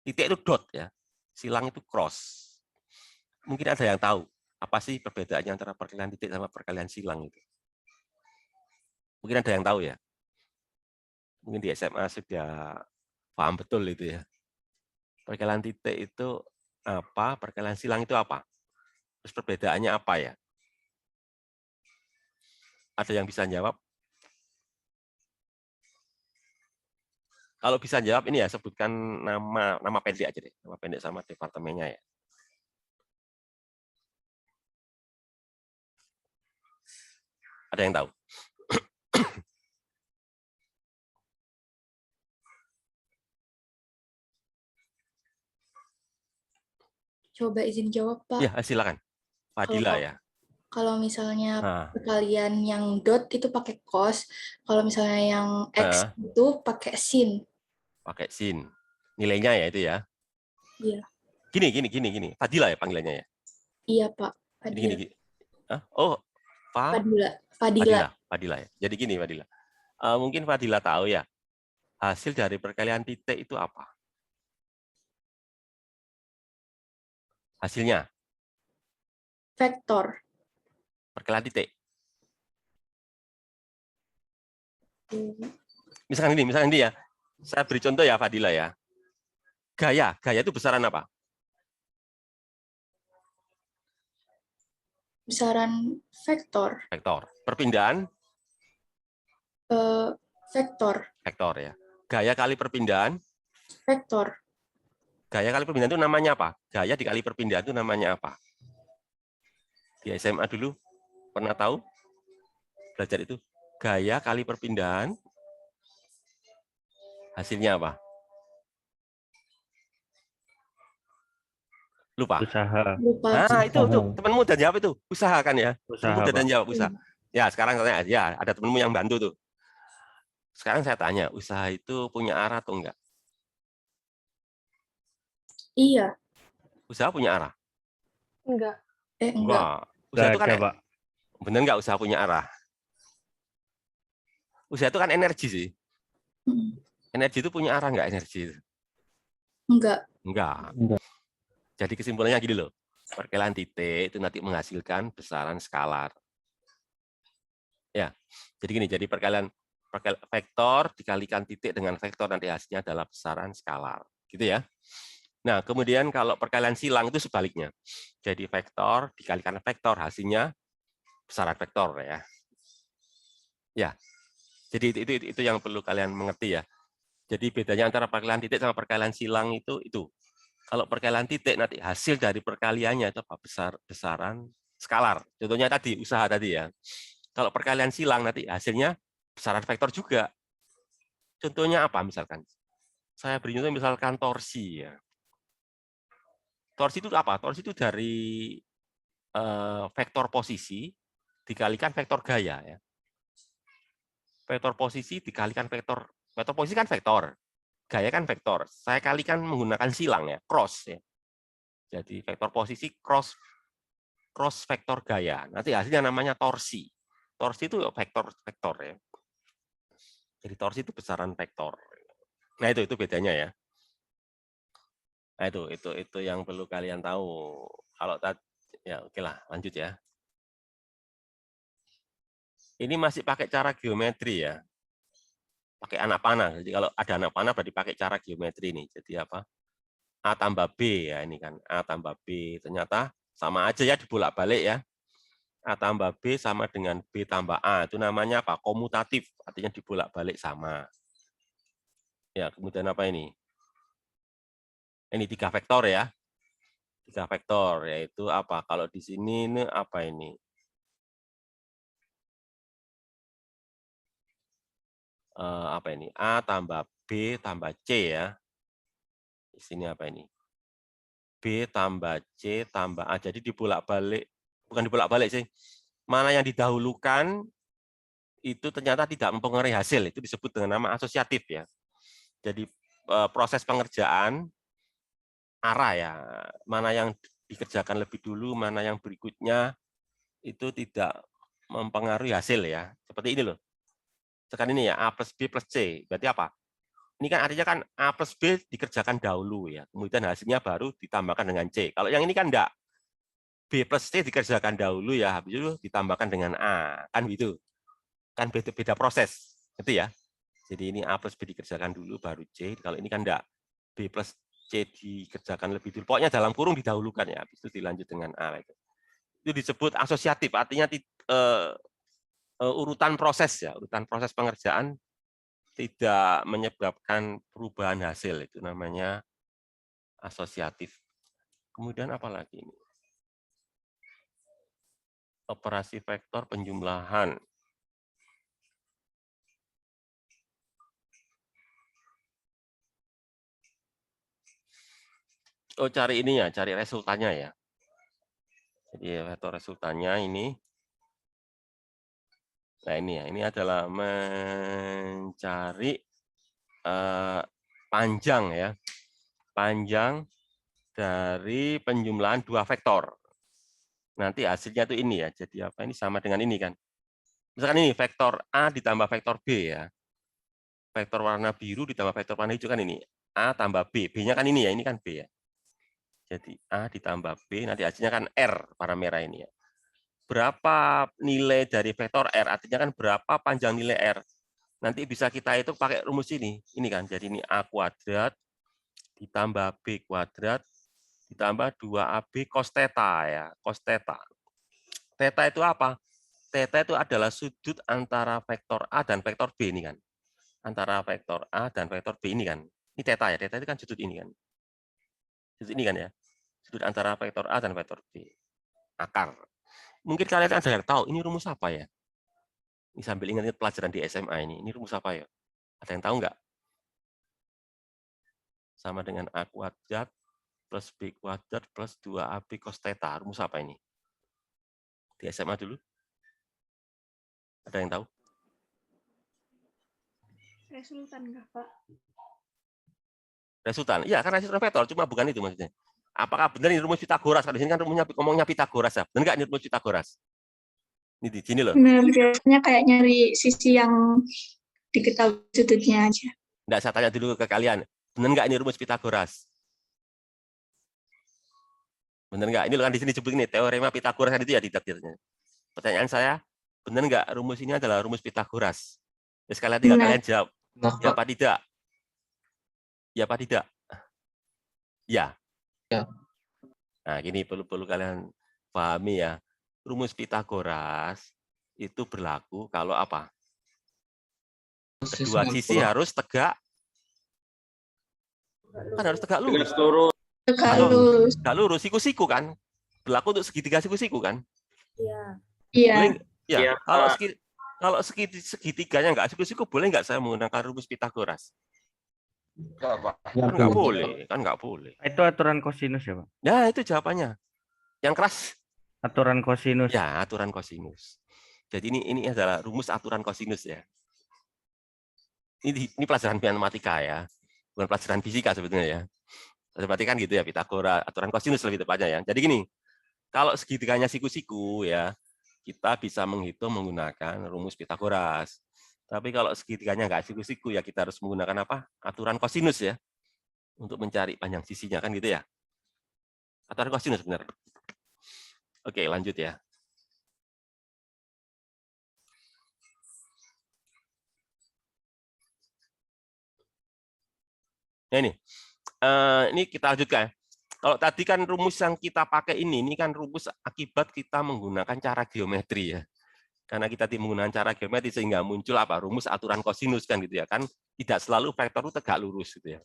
Titik itu dot ya. Silang itu cross. Mungkin ada yang tahu apa sih perbedaannya antara perkalian titik sama perkalian silang itu. Mungkin ada yang tahu ya. Mungkin di SMA sudah paham betul itu ya. Perkalian titik itu apa, perkalian silang itu apa? Terus perbedaannya apa ya? Ada yang bisa jawab? Kalau bisa jawab ini ya sebutkan nama pendek aja deh, nama pendek sama departemennya ya. Ada yang tahu? Coba izin jawab, Pak. Ya, silakan. Fadila ya. Kalau misalnya Nah, perkalian yang dot itu pakai cos, kalau misalnya yang x itu pakai sin. pakai sin. Nilainya ya itu ya. Iya. Gini. Fadila ya panggilannya ya. Iya, Pak. Gini. Fadila. Hah? Oh, Fadila ya. Jadi gini Fadila. Mungkin Fadila tahu ya. Hasil dari perkalian titik itu apa? Hasilnya Vektor. perkalian titik. Misalkan ini ya. Saya beri contoh ya Fadila ya. Gaya itu besaran apa? Besaran vektor. Vektor. Perpindahan? Vektor. Vektor ya. Gaya kali perpindahan? Vektor. Gaya kali perpindahan itu namanya apa? Gaya dikali perpindahan itu namanya apa? Di SMA dulu pernah tahu? Belajar itu. Gaya kali perpindahan hasilnya apa? Lupa. Usaha. Nah, itu temanmu udah jawab itu. Usaha kan ya? Usaha, Temanmu udah Pak. jawab usaha. Ya, sekarang saya ya ada temanmu yang bantu tuh. Sekarang saya tanya, usaha itu punya arah atau enggak? Iya. Usaha punya arah? Enggak. Enggak. Usaha itu kan Pak. bener enggak usaha punya arah? Usaha itu kan energi sih. Energi itu punya arah enggak energi itu? Enggak. Jadi kesimpulannya gini loh. Perkalian titik itu nanti menghasilkan besaran skalar. Ya. Jadi gini, jadi perkalian vektor dikalikan titik dengan vektor nanti hasilnya adalah besaran skalar. Gitu ya. Nah, kemudian kalau perkalian silang itu sebaliknya. Jadi vektor dikalikan vektor hasilnya besaran vektor ya. Ya. Jadi itu yang perlu kalian mengerti ya. Jadi bedanya antara perkalian titik sama perkalian silang itu. Kalau perkalian titik nanti hasil dari perkaliannya itu apa? Besaran skalar. Contohnya tadi usaha tadi ya. Kalau perkalian silang nanti hasilnya besaran vektor juga. Contohnya apa misalkan? Saya beri contoh misalkan torsi ya. Torsi itu apa? Torsi itu dari vektor posisi dikalikan vektor gaya ya. Vektor posisi dikalikan vektor posisi kan vektor. Gaya kan vektor. Saya kalikan menggunakan silang ya, cross ya. Jadi vektor posisi cross vektor gaya. Nanti hasilnya namanya torsi. Torsi itu vektor ya. Jadi torsi itu besaran vektor. Nah, itu bedanya ya. Nah, itu yang perlu kalian tahu. Kalau ya oke lah, lanjut ya. Ini masih pakai cara geometri ya. Pakai anak panah. Jadi kalau ada anak panah berarti pakai cara geometri nih. Jadi apa? A tambah B ya ini kan. A tambah B. Ternyata sama aja ya dibolak-balik ya. A tambah B sama dengan B tambah A. Itu namanya apa? Komutatif. Artinya dibolak-balik sama. Ya, kemudian apa ini? Ini 3 vektor ya. 3 vektor yaitu apa? Kalau di sini ini apa ini? Apa ini? A tambah B tambah C ya. Di sini apa ini? B tambah C tambah A. Jadi dibolak-balik, bukan dibolak-balik sih. Mana yang didahulukan itu ternyata tidak mempengaruhi hasil. Itu disebut dengan nama asosiatif ya. Jadi proses pengerjaan arah ya. Mana yang dikerjakan lebih dulu, mana yang berikutnya itu tidak mempengaruhi hasil ya. Seperti ini loh. Sekarang ini ya, A plus B plus C. Berarti apa? Ini kan artinya kan A plus B dikerjakan dahulu ya. Kemudian hasilnya baru ditambahkan dengan C. Kalau yang ini kan enggak. B plus C dikerjakan dahulu ya, habis itu ditambahkan dengan A. Kan gitu. Kan beda proses. Gitu ya. Jadi ini A plus B dikerjakan dulu, baru C. Kalau ini kan enggak. B plus C dikerjakan lebih dulu. Pokoknya dalam kurung didahulukan ya. Habis itu dilanjut dengan A. Itu disebut asosiatif. Artinya urutan proses ya, urutan proses pengerjaan tidak menyebabkan perubahan hasil, itu namanya asosiatif. Kemudian apa lagi ini? Operasi vektor penjumlahan. Oh, cari ini ya, cari resultannya ya. Jadi vektor resultannya ini. Nah, ini ya, ini adalah mencari panjang ya. Panjang dari penjumlahan dua vektor. Nanti hasilnya itu ini ya. Jadi apa ini sama dengan ini kan. Misalkan ini vektor A ditambah vektor B ya. Vektor warna biru ditambah vektor warna hijau kan ini. A tambah B. B-nya kan ini ya, ini kan B ya. Jadi A ditambah B, nanti hasilnya kan R, warna merah ini ya. Berapa nilai dari vektor R? Artinya kan berapa panjang nilai R. Nanti bisa kita itu pakai rumus ini. Ini kan, jadi ini A kuadrat ditambah B kuadrat ditambah 2AB cos theta ya. Cos theta. Theta itu apa? Theta itu adalah sudut antara vektor A dan vektor B ini kan. Antara vektor A dan vektor B ini kan. Ini theta ya. Theta itu kan sudut ini kan. Sudut ini kan ya. Sudut antara vektor A dan vektor B. Akar. Mungkin kalian ada yang tahu ini rumus apa ya? Ini sambil ingat pelajaran di SMA ini. Ini rumus apa ya? Ada yang tahu nggak? Sama dengan A kuadrat plus B kuadrat plus 2AB cos theta. Rumus apa ini? Di SMA dulu. Ada yang tahu? Resultan nggak, Pak? Resultan. Iya, karena resultan vektor. Cuma bukan itu maksudnya. Apakah benar ini rumus Pitagoras? Kalau di sini kan rumusnya ngomongnya Pitagoras ya. Benar nggak ini rumus Pitagoras? Ini di sini loh. Benar, biasanya kayak nyari sisi yang diketahui sudutnya aja. Nggak, saya tanya dulu ke kalian. Benar nggak ini rumus Pitagoras? Benar nggak? Ini loh kan di sini disebut ini teorema Pitagoras kan itu ya didaktirnya. Pertanyaan saya, benar nggak rumus ini adalah rumus Pitagoras? Ya, sekalian tinggal kalian jawab. Ya apa tidak? Ya apa tidak? Ya. Ya. Nah, gini perlu kalian pahami ya. Rumus Pitagoras itu berlaku kalau apa? Kedua sisi harus tegak. Kan harus tegak lurus. Tegak lurus. Tegak lurus, siku-siku kan? Berlaku untuk segitiga siku-siku kan? Iya. Iya. Ya, Iya, kalau segitiganya nggak siku-siku, boleh nggak saya menggunakan rumus Pitagoras? Enggak, Pak. Kan nggak boleh, kan nggak boleh. Itu aturan kosinus ya, Pak? Nah, itu jawabannya. Yang keras. Aturan kosinus. Ya, aturan kosinus. Jadi ini adalah rumus aturan kosinus ya. Ini pelajaran matematika ya, bukan pelajaran fisika sebetulnya ya. Berarti kan gitu ya, Pitagoras, aturan kosinus lebih tepatnya ya. Jadi gini, kalau segitiganya siku-siku ya, kita bisa menghitung menggunakan rumus Pitagoras. Tapi kalau segitiganya nggak siku-siku ya kita harus menggunakan apa? Aturan kosinus ya. Untuk mencari panjang sisinya kan gitu ya. Aturan kosinus benar. Oke, lanjut ya. Nah ini kita lanjutkan. Kalau tadi kan rumus yang kita pakai ini kan rumus akibat kita menggunakan cara geometri ya. Karena kita menggunakan cara geometri sehingga muncul apa? Rumus aturan kosinus kan gitu ya. Kan tidak selalu vektor itu tegak lurus gitu ya.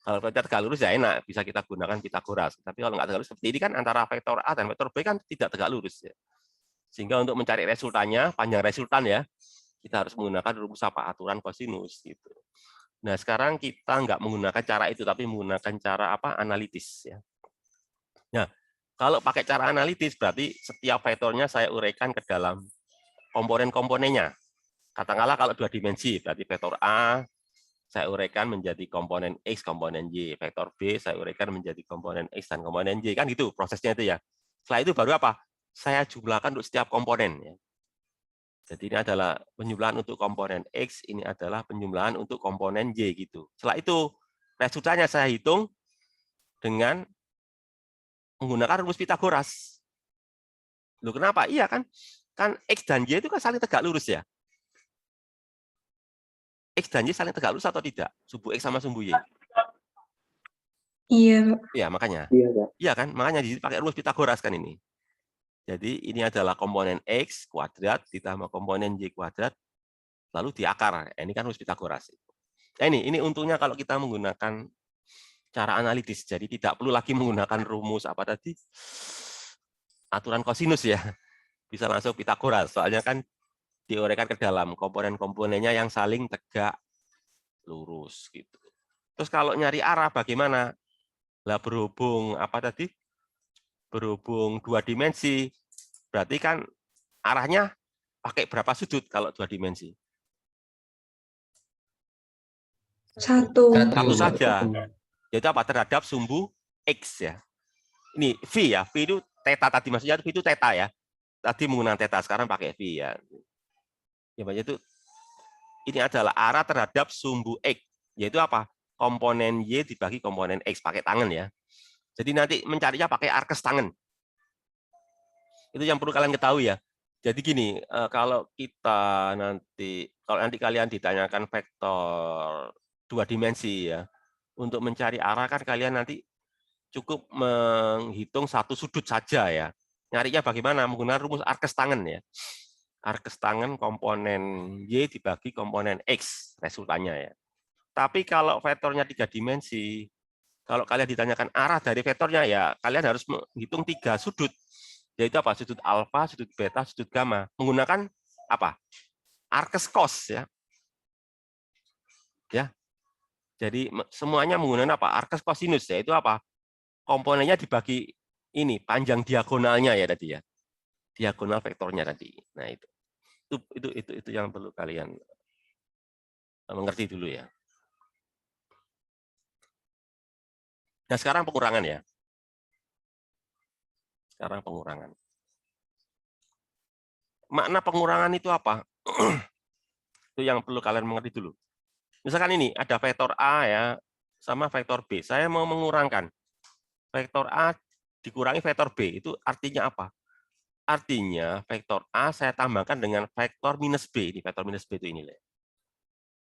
Kalau vektor tegak lurus ya enak, bisa kita gunakan Pitagoras. Tapi kalau nggak tegak lurus seperti ini kan antara vektor A dan vektor B kan tidak tegak lurus ya. Sehingga untuk mencari resultannya, panjang resultan ya, kita harus menggunakan rumus apa? Aturan kosinus gitu. Nah, sekarang kita nggak menggunakan cara itu, tapi menggunakan cara apa? Analitis ya. Nah, kalau pakai cara analitis berarti setiap vektornya saya uraikan ke dalam komponen-komponennya. Katakanlah kalau dua dimensi, berarti vektor A saya uraikan menjadi komponen X, komponen Y. Vektor B saya uraikan menjadi komponen X dan komponen Y. Kan gitu prosesnya itu ya. Setelah itu baru apa? Saya jumlahkan untuk setiap komponen. Ya. Jadi ini adalah penjumlahan untuk komponen X, ini adalah penjumlahan untuk komponen Y. Gitu. Setelah itu, resultannya saya hitung dengan menggunakan rumus Pitagoras. Loh, kenapa? Iya kan? Kan X dan Y itu kan saling tegak lurus ya. X dan Y saling tegak lurus atau tidak? Sumbu X sama sumbu Y. Iya. Iya, makanya. Iya kan? Makanya dipakai rumus Pitagoras kan ini. Jadi ini adalah komponen X kuadrat ditambah komponen Y kuadrat, lalu diakar. Ini kan rumus Pitagoras. Nah, ini untungnya kalau kita menggunakan cara analitis. Jadi tidak perlu lagi menggunakan rumus apa tadi? Aturan kosinus ya. Bisa langsung Pitagoras. Soalnya kan diuraikan ke dalam komponen-komponennya yang saling tegak lurus gitu. Terus kalau nyari arah bagaimana? Lah berhubung apa tadi? Berhubung 2 dimensi, berarti kan arahnya pakai berapa sudut kalau 2 dimensi? Satu. Satu saja. Yaitu apa? Terhadap sumbu X ya. Ini V ya. V itu theta tadi, maksudnya V itu theta ya. Tadi menggunakan theta, sekarang pakai V ya. Ya, itu ini adalah arah terhadap sumbu X. Yaitu apa? Komponen Y dibagi komponen X pakai tangan ya. Jadi nanti mencarinya pakai arkes tangan. Itu yang perlu kalian ketahui ya. Jadi gini, kalau nanti kalian ditanyakan vektor 2 dimensi ya, untuk mencari arah kan kalian nanti cukup menghitung satu sudut saja ya. Nyarinya bagaimana? Menggunakan rumus arkes tangan ya. Arkes tangan komponen Y dibagi komponen X resultannya ya. Tapi kalau vektornya 3 dimensi, kalau kalian ditanyakan arah dari vektornya ya, kalian harus menghitung 3 sudut. Yaitu apa? Sudut alfa, sudut beta, sudut gamma. Menggunakan apa? Arkes cos ya. Ya. Jadi semuanya menggunakan apa? Arkes kosinus ya. Itu apa? Komponennya dibagi ini panjang diagonalnya ya tadi ya. Diagonal vektornya tadi. Nah, itu yang perlu kalian mengerti dulu ya. Nah, sekarang pengurangan ya. Sekarang pengurangan. Makna pengurangan itu apa? Itu yang perlu kalian mengerti dulu. Misalkan ini ada vektor A ya sama vektor B. Saya mau mengurangkan vektor A dikurangi vektor B. Itu artinya apa? Artinya vektor A saya tambahkan dengan vektor minus B. Ini vektor minus B itu ini.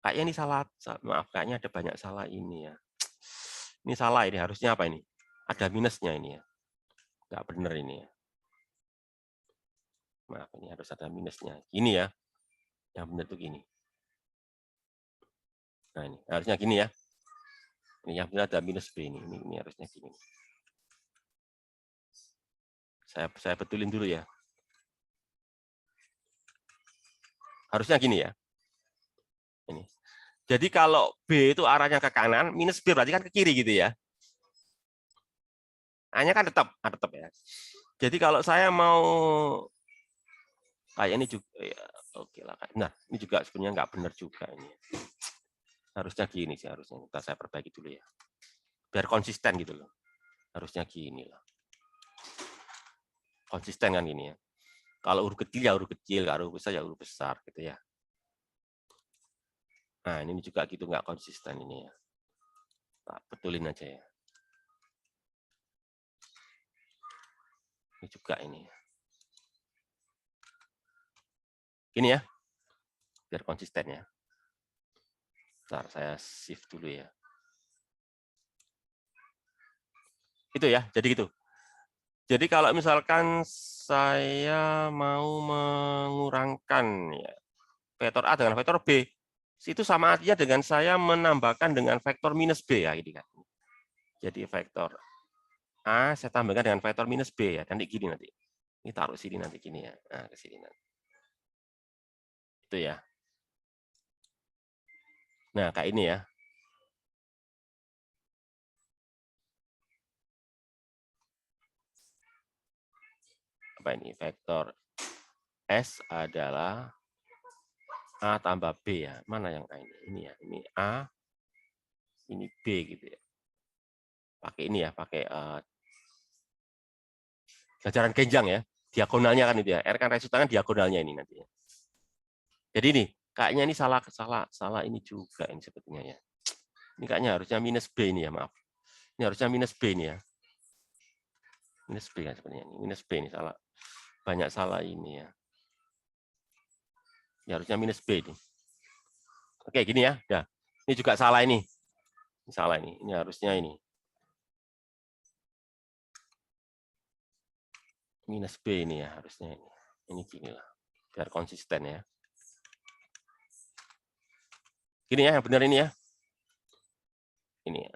Kayaknya ini salah. Maaf, kayaknya ada banyak salah ini ya. Ini salah, ini harusnya apa ini? Ada minusnya ini ya. Nggak benar ini ya. Maaf, ini harus ada minusnya. Gini ya. Yang benar tuh gini. Nah, ini harusnya gini ya. Ini yang benar ada minus B ini. Ini harusnya gini. Saya betulin dulu ya. Harusnya gini ya. Ini. Jadi kalau B itu arahnya ke kanan, minus B berarti kan ke kiri gitu ya. A-nya kan tetap ya. Jadi kalau saya mau kayak ini juga ya, oke lah. Nah, ini juga sebenarnya nggak benar juga ini. Harusnya gini sih harusnya. Ntar saya perbaiki dulu ya. Biar konsisten gitu loh. Harusnya gini lah. Konsisten kan gini ya. Kalau huruf kecil ya huruf kecil, kalau huruf besar ya huruf besar gitu ya. Nah, ini juga gitu nggak konsisten ini ya. Tak betulin aja ya. Ini juga ini. Ini ya. Biar konsisten ya. Bentar, saya shift dulu ya. Itu ya, jadi gitu. Jadi kalau misalkan saya mau mengurangkan ya, vektor A dengan vektor B, itu sama artinya dengan saya menambahkan dengan vektor minus B ya, ini kan. Jadi vektor A saya tambahkan dengan vektor minus B ya, nanti gini nanti. Ini taruh sini nanti gini ya. Nah, ke sini nanti. Itu ya. Nah, kayak ini ya. Apa ini? Vektor S adalah A tambah B ya. Mana yang A ini? Ini ya. Ini A, ini B gitu ya. Pakai ini ya, pakai jajaran genjang ya. Diagonalnya kan itu ya. R kan resultannya diagonalnya ini nanti ya. Jadi ini, kayaknya ini salah ini juga ini sebetulnya ya. Ini kayaknya harusnya minus B ini ya, maaf. Ini harusnya minus B ini ya. Minus B kan sebenarnya ini. Minus B ini salah. Banyak salah ini ya. Ini harusnya minus B ini. Oke, gini ya. Nah, ini juga salah ini. Ini salah ini. Ini harusnya ini. Minus B ini ya harusnya ini. Ini gini lah. Biar konsisten ya. Gini ya, yang benar ini ya. Ini ya.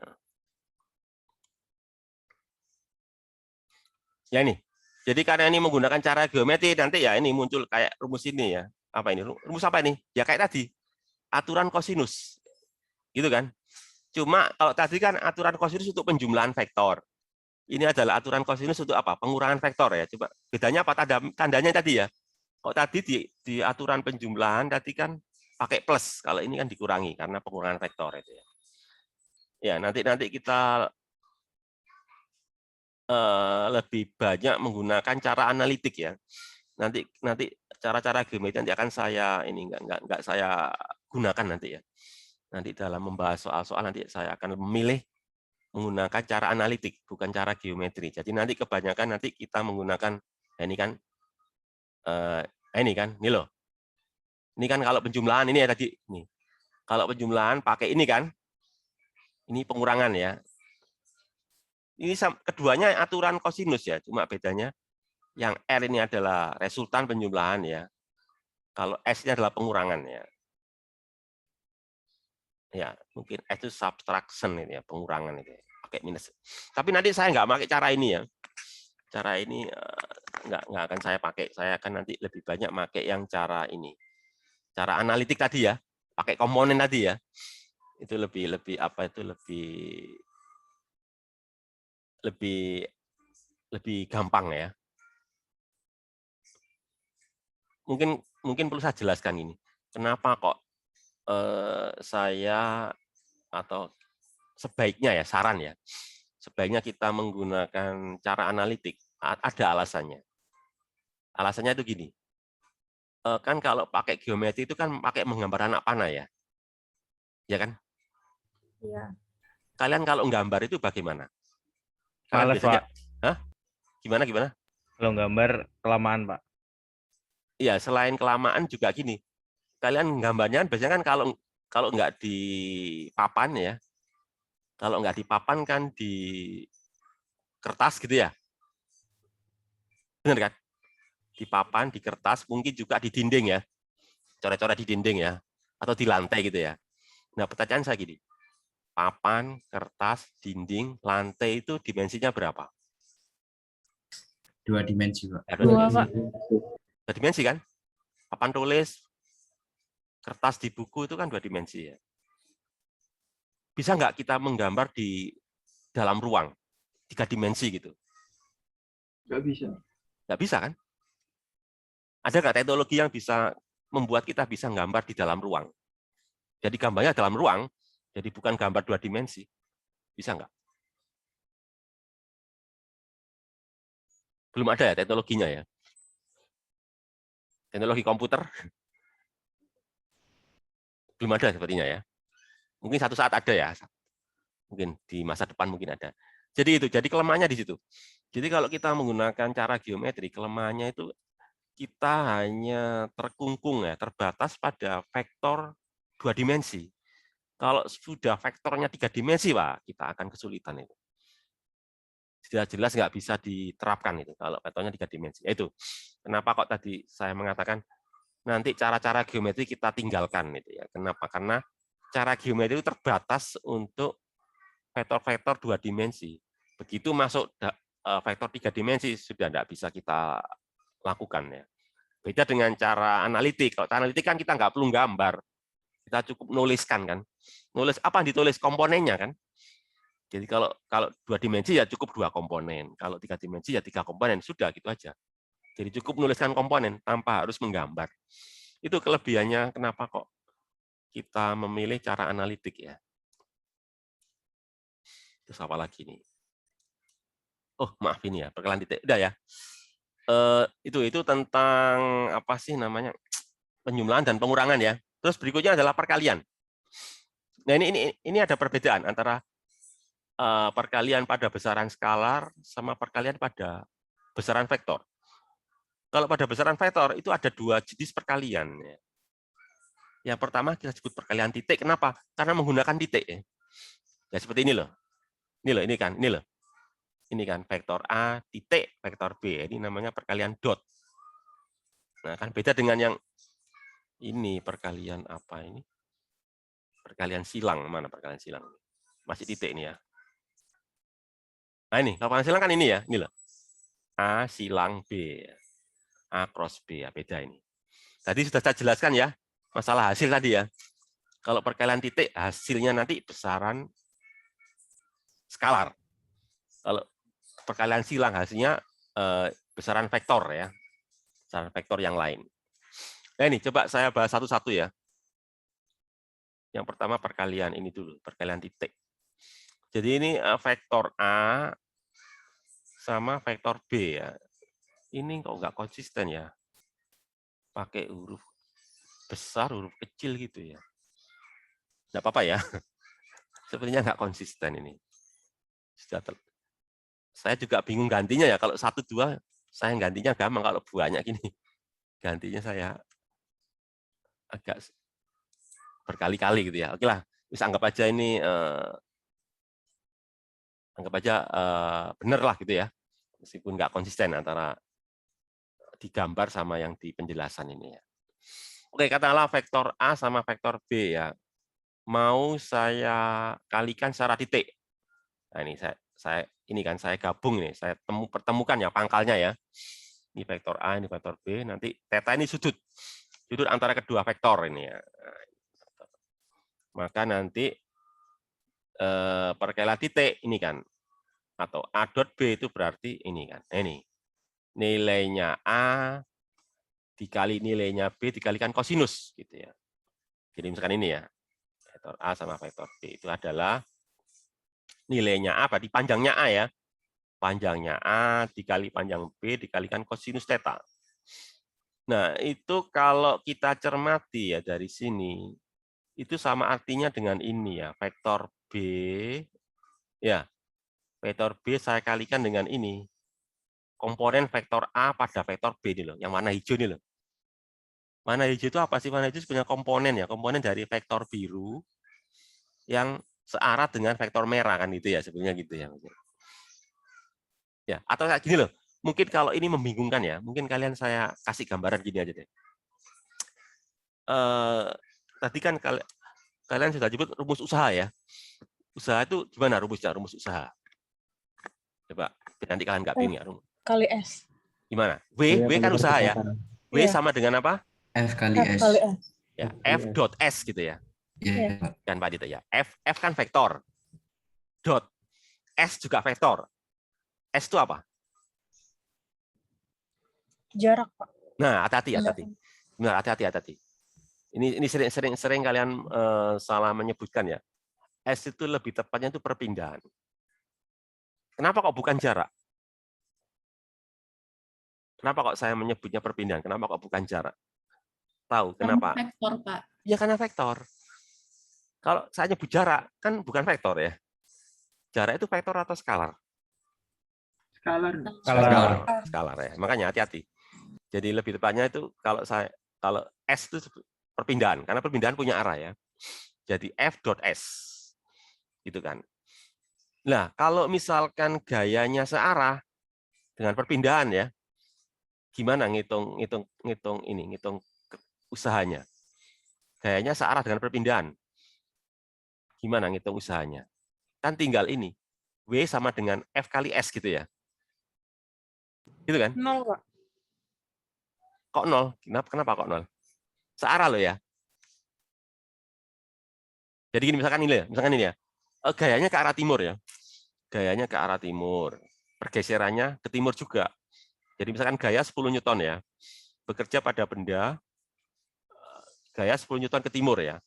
Ya ini. Jadi karena ini menggunakan cara geometri, nanti ya ini muncul kayak rumus ini ya. Apa ini? Rumus apa ini? Ya kayak tadi. Aturan kosinus. Gitu kan? Cuma kalau tadi kan aturan kosinus untuk penjumlahan vektor. Ini adalah aturan kosinus untuk apa? Pengurangan vektor ya. Coba bedanya apa tandanya tadi ya? Kok tadi di aturan penjumlahan tadi kan pakai plus. Kalau ini kan dikurangi karena pengurangan vektor itu ya. Ya, nanti kita lebih banyak menggunakan cara analitik ya. Nanti cara-cara geometri nanti akan saya nggak saya gunakan nanti ya. Nanti dalam membahas soal-soal nanti saya akan memilih menggunakan cara analitik, bukan cara geometri. Jadi nanti kebanyakan nanti kita menggunakan ini kan ini loh. Ini kan kalau penjumlahan ini ya tadi nih. Kalau penjumlahan pakai ini kan. Ini pengurangan ya. Ini keduanya aturan kosinus ya, cuma bedanya yang R ini adalah resultan penjumlahan ya. Kalau S ini adalah pengurangan ya. Ya, mungkin S itu subtraction ini ya, pengurangan itu ya, pakai minus. Tapi nanti saya nggak pakai cara ini ya. Cara ini nggak akan saya pakai. Saya akan nanti lebih banyak pakai yang cara ini. Cara analitik tadi ya, pakai komponen tadi ya. Itu lebih apa itu lebih gampang ya. Mungkin perlu saya jelaskan ini. Kenapa kok saya atau sebaiknya ya saran ya, sebaiknya kita menggunakan cara analitik. Ada alasannya. Alasannya itu gini. Kan kalau pakai geometri itu kan pakai menggambar anak panah ya, ya kan? Iya. Kalian kalau nggambar itu bagaimana? Kalian Males, biasanya, Pak. hah? Gimana? Kalau gambar kelamaan, Pak. Iya, selain kelamaan juga gini. Kalian gambarnya biasanya kan kalau nggak di papan ya, kalau nggak di papan kan di kertas gitu ya, benar kan? Di papan, di kertas, mungkin juga di dinding ya, coret-coret di dinding ya, atau di lantai gitu ya. Nah, pertanyaan saya gini, papan, kertas, dinding, lantai itu dimensinya berapa? 2 dimensi, Pak. Dua, Pak. 2 dimensi kan? Papan tulis, kertas di buku itu kan 2 dimensi ya. Bisa nggak kita menggambar di dalam ruang 3 dimensi gitu? Nggak bisa. Nggak bisa kan? Ada nggak teknologi yang bisa membuat kita bisa gambar di dalam ruang? Jadi gambarnya dalam ruang, jadi bukan gambar 2 dimensi. Bisa nggak? Belum ada ya teknologinya ya. Teknologi komputer belum ada sepertinya ya. Mungkin satu saat ada ya. Mungkin di masa depan mungkin ada. Jadi kelemahannya di situ. Jadi kalau kita menggunakan cara geometri, kelemahannya itu kita hanya terkungkung ya, terbatas pada vektor 2 dimensi. Kalau sudah vektornya 3 dimensi, Pak, kita akan kesulitan itu. Sudah jelas nggak bisa diterapkan itu kalau vektornya 3 dimensi. Itu kenapa kok tadi saya mengatakan nanti cara-cara geometri kita tinggalkan itu ya. Kenapa? Karena cara geometri itu terbatas untuk vektor-vektor 2 dimensi. Begitu masuk vektor 3 dimensi sudah tidak bisa kita lakukan ya. Beda dengan cara analitik. Kalau cara analitik kan kita nggak perlu gambar. Kita cukup nuliskan kan. Nulis apa yang ditulis komponennya kan. Jadi kalau 2 dimensi ya cukup 2 komponen. Kalau 3 dimensi ya 3 komponen. Sudah gitu aja. Jadi cukup menuliskan komponen tanpa harus menggambar. Itu kelebihannya kenapa kok kita memilih cara analitik ya. Terus apa lagi nih? Oh, maaf ini ya, perkalian titik. Udah ya. Itu tentang apa sih namanya? Penjumlahan dan pengurangan ya. Terus berikutnya adalah perkalian. Nah, ini ada perbedaan antara perkalian pada besaran skalar sama perkalian pada besaran vektor. Kalau pada besaran vektor itu ada 2 jenis perkalian. Yang pertama kita sebut perkalian titik. Kenapa? Karena menggunakan titik. Ya seperti ini loh. Ini kan vektor A titik vektor B. Ini namanya perkalian dot. Nah, kan beda dengan yang ini perkalian apa ini? Perkalian silang. Mana perkalian silang? Masih titik ini ya. Nah, ini perkalian silang kan ini ya. Ini loh. A silang B. A cross B, ya beda ini. Tadi sudah saya jelaskan ya, masalah hasil tadi ya. Kalau perkalian titik, hasilnya nanti besaran skalar. Kalau perkalian silang hasilnya besaran vektor ya. Besaran vektor yang lain. Nah ini coba saya bahas satu-satu ya. Yang pertama perkalian ini dulu, perkalian titik. Jadi ini vektor A sama vektor B ya. Ini kok nggak konsisten ya. Pakai huruf besar, huruf kecil gitu ya. Nggak apa-apa ya. Sepertinya nggak konsisten ini. Saya juga bingung gantinya ya. Kalau 1, 2, saya gantinya gampang. Kalau banyak gini, gantinya saya agak berkali-kali gitu ya. Oke lah, bisa anggap aja ini benar lah gitu ya. Meskipun nggak konsisten antara digambar sama yang di penjelasan ini ya. Oke, katakanlah vektor A sama vektor B ya. Mau saya kalikan secara titik. Nah, ini saya gabung ini, saya pertemukan ya pangkalnya ya. Ini vektor A, ini vektor B, nanti theta ini sudut antara kedua vektor ini ya. Maka nanti perkalian titik ini kan, atau A dot B itu berarti ini kan, ini nilainya A dikali nilainya B dikalikan kosinus gitu ya. Jadi misalkan ini ya, vektor A sama vektor B itu adalah nilainya A, berarti panjangnya A ya. Panjangnya A dikali panjang B dikalikan kosinus theta. Nah, itu kalau kita cermati ya dari sini, itu sama artinya dengan ini ya, vektor B, ya, vektor B saya kalikan dengan ini, komponen vektor A pada vektor B ini loh, yang warna hijau ini loh. Warna hijau itu apa sih? Warna hijau sebenarnya komponen ya, komponen dari vektor biru yang searah dengan vektor merah kan itu ya, sebenarnya gitu ya. Ya, atau kayak gini loh. Mungkin kalau ini membingungkan ya, mungkin kalian saya kasih gambaran gini aja deh. Tadi kan kalian sudah sebut rumus usaha ya. Usaha itu gimana rumusnya? Rumus usaha. Coba nanti kalian nggak bingung ya. Kali S. Gimana? W kan usaha ya. W sama dengan apa? F kali F S. kali S. Ya, F dot S gitu ya. Iya, Pak. Kan Pak Dito ya. F kan vektor. Dot. S juga vektor. S itu apa? Jarak, Pak. Nah, hati-hati. Benar, hati-hati. Ini sering kalian salah menyebutkan ya. S itu lebih tepatnya itu perpindahan. Kenapa kok bukan jarak? Kenapa kok saya menyebutnya perpindahan? Kenapa kok bukan jarak? Tahu kenapa? Karena vektor, Pak. Ya karena vektor. Kalau saya nyebut jarak, kan bukan vektor ya. Jarak itu vektor atau skalar? Skalar. Skalar ya. Makanya hati-hati. Jadi lebih tepatnya itu kalau S itu perpindahan, karena perpindahan punya arah ya. Jadi F dot S. Gitu kan. Nah, kalau misalkan gayanya searah dengan perpindahan ya, gimana ngitung usahanya? Gayanya searah dengan perpindahan. Gimana ngitung usahanya? Kan tinggal ini. W sama dengan F kali S gitu ya. Gitu kan? 0, Pak. Kok 0? Kenapa kok 0? Searah loh ya. Jadi gini misalkan ini ya. Gayanya ke arah timur ya. Gayanya ke arah timur. Pergeserannya ke timur juga. Jadi misalkan gaya 10 Newton ya. Bekerja pada benda gaya 10 Newton ke timur ya.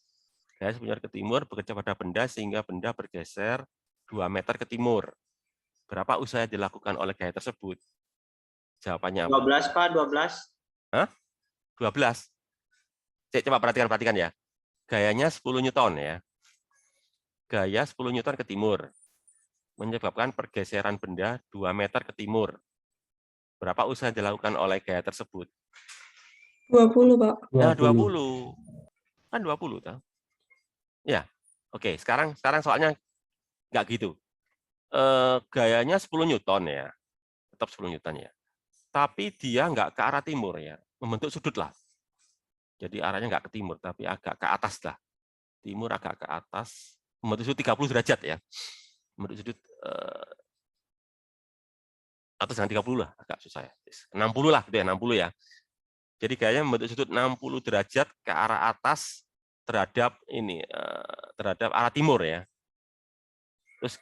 Gaya 10 Newton ke timur bekerja pada benda sehingga benda bergeser 2 meter ke timur. Berapa usaha yang dilakukan oleh gaya tersebut? Jawabannya apa? 12, Pak, 12. Hah? 12. Coba perhatikan ya. Gayanya 10 Newton ya. Gaya 10 Newton ke timur. Menyebabkan pergeseran benda 2 meter ke timur. Berapa usaha dilakukan oleh gaya tersebut? 20, Pak. Ya, 20. Kan 20 toh. Ya. Oke, sekarang soalnya nggak gitu. Gayanya 10 Newton ya. Tetap 10 Newton ya. Tapi dia nggak ke arah timur ya. Membentuk sudut lah. Jadi arahnya nggak ke timur, tapi agak ke atas lah. Timur agak ke atas. Membentuk sudut 30 derajat ya. Membentuk sudut atas dengan 30 lah. Agak susah ya. 60 lah gitu ya, 60 ya. Jadi gayanya membentuk sudut 60 derajat ke arah atas terhadap arah timur ya. Terus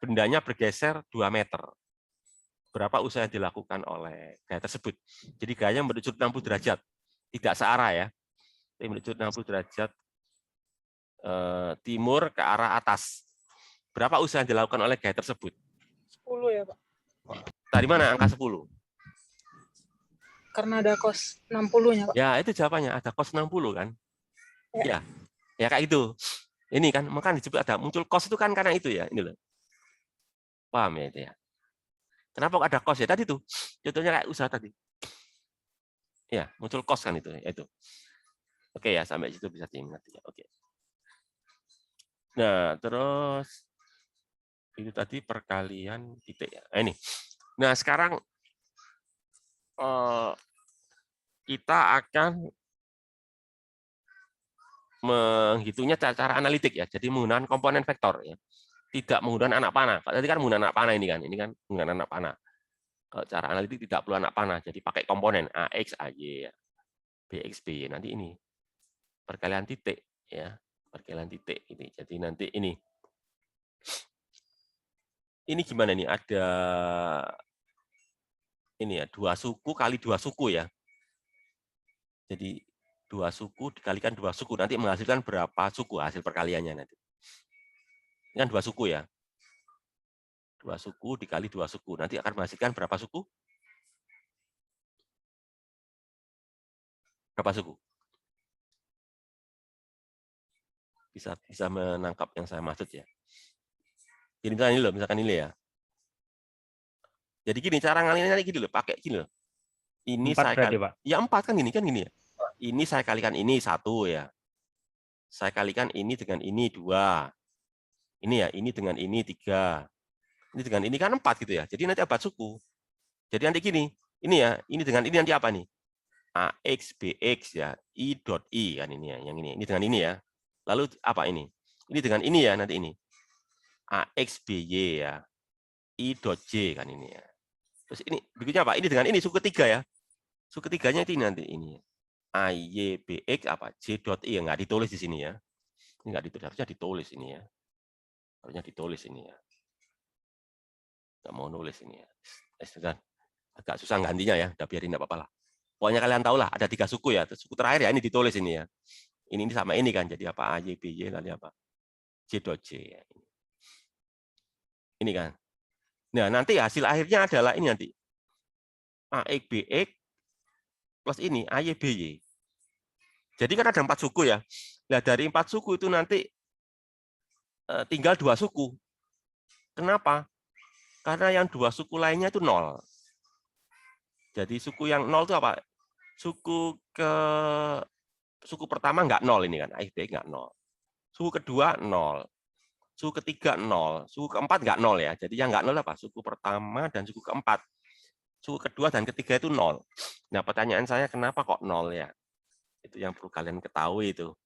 bendanya bergeser 2 meter. Berapa usaha yang dilakukan oleh gaya tersebut? Jadi gayanya menuju 60 derajat, tidak searah ya. Ini menuju 60 derajat timur ke arah atas. Berapa usaha yang dilakukan oleh gaya tersebut? 10 ya, Pak. Dari mana angka 10? Karena ada kos 60-nya, Pak. Ya, itu jawabannya. Ada cos 60 kan? Ya. Ya kayak itu. Ini kan, maka disebut ada muncul cos itu kan karena itu ya. Ini loh. Paham ya itu ya? Kenapa kok ada cos ya? Tadi tuh. Contohnya kayak usaha tadi. Ya, muncul cos kan itu. Ya, itu. Oke ya, sampai situ bisa diingat ya. Oke. Nah, terus itu tadi perkalian titik ya. Nah, ini. Nah, sekarang kita akan menghitungnya cara analitik ya. Jadi menggunakan komponen vektor ya. Tidak menggunakan anak panah. Tadi kan menggunakan anak panah ini kan. Ini kan menggunakan anak panah. Kalau cara analitik tidak perlu anak panah. Jadi pakai komponen AX, AY ya. BX, BY. Nanti ini perkalian titik ya. Perkalian titik ini. Jadi nanti ini. Ini gimana nih? Ada ini ya, 2 suku kali 2 suku ya. Jadi 2 suku dikalikan 2 suku nanti menghasilkan berapa suku hasil perkaliannya nanti. Ini kan 2 suku ya. 2 suku dikali 2 suku nanti akan menghasilkan berapa suku? Berapa suku? Bisa menangkap yang saya maksud ya. Jadi misalkan ini loh, misalkan ini ya. Jadi gini cara ngalilinnya gini loh, pakai gini loh. Ini 4 saya berarti, kali, Pak. ya 4 kan gini ya. Ini saya kalikan ini 1 ya. Saya kalikan ini dengan ini 2. Ini ya, ini dengan ini 3. Ini dengan ini kan 4 gitu ya. Jadi nanti 4 suku. Jadi nanti gini, ini ya, ini dengan ini nanti apa nih? AX, BX ya, I dot I kan ini ya, yang ini dengan ini ya. Lalu apa ini? Ini dengan ini ya nanti ini. AX, BY ya, I dot J kan ini ya. Terus ini berikutnya apa? Ini dengan ini suku ketiga ya. Suku ketiganya itu nanti ini. AY, BX apa? J dot I ya nggak ditulis di sini ya. Ini nggak ditulis, harusnya ditulis ini ya. Harusnya ditulis ini ya. Nggak mau nulis ini ya. Agak susah gantinya ya. Udah biarin nggak apa-apa lah. Pokoknya kalian tahu lah, ada 3 suku ya. Terus suku terakhir ya ini ditulis ini ya. Ini sama ini kan. Jadi apa? AY, BY, nanti apa? J dot J. Ya. Ini kan. Nah, nanti hasil akhirnya adalah ini nanti. AX, BX plus ini, AY, BY. Jadi kan ada 4 suku ya. Nah, dari 4 suku itu nanti tinggal 2 suku. Kenapa? Karena yang 2 suku lainnya itu 0. Jadi suku yang 0 itu apa? Suku pertama nggak 0 ini kan, AX, BX nggak 0. Suku kedua 0. Suku ketiga 0, suku keempat nggak 0 ya. Jadi yang nggak 0 apa? Suku pertama dan suku keempat. Suku kedua dan ketiga itu 0. Nah, pertanyaan saya kenapa kok 0 ya? Itu yang perlu kalian ketahui itu.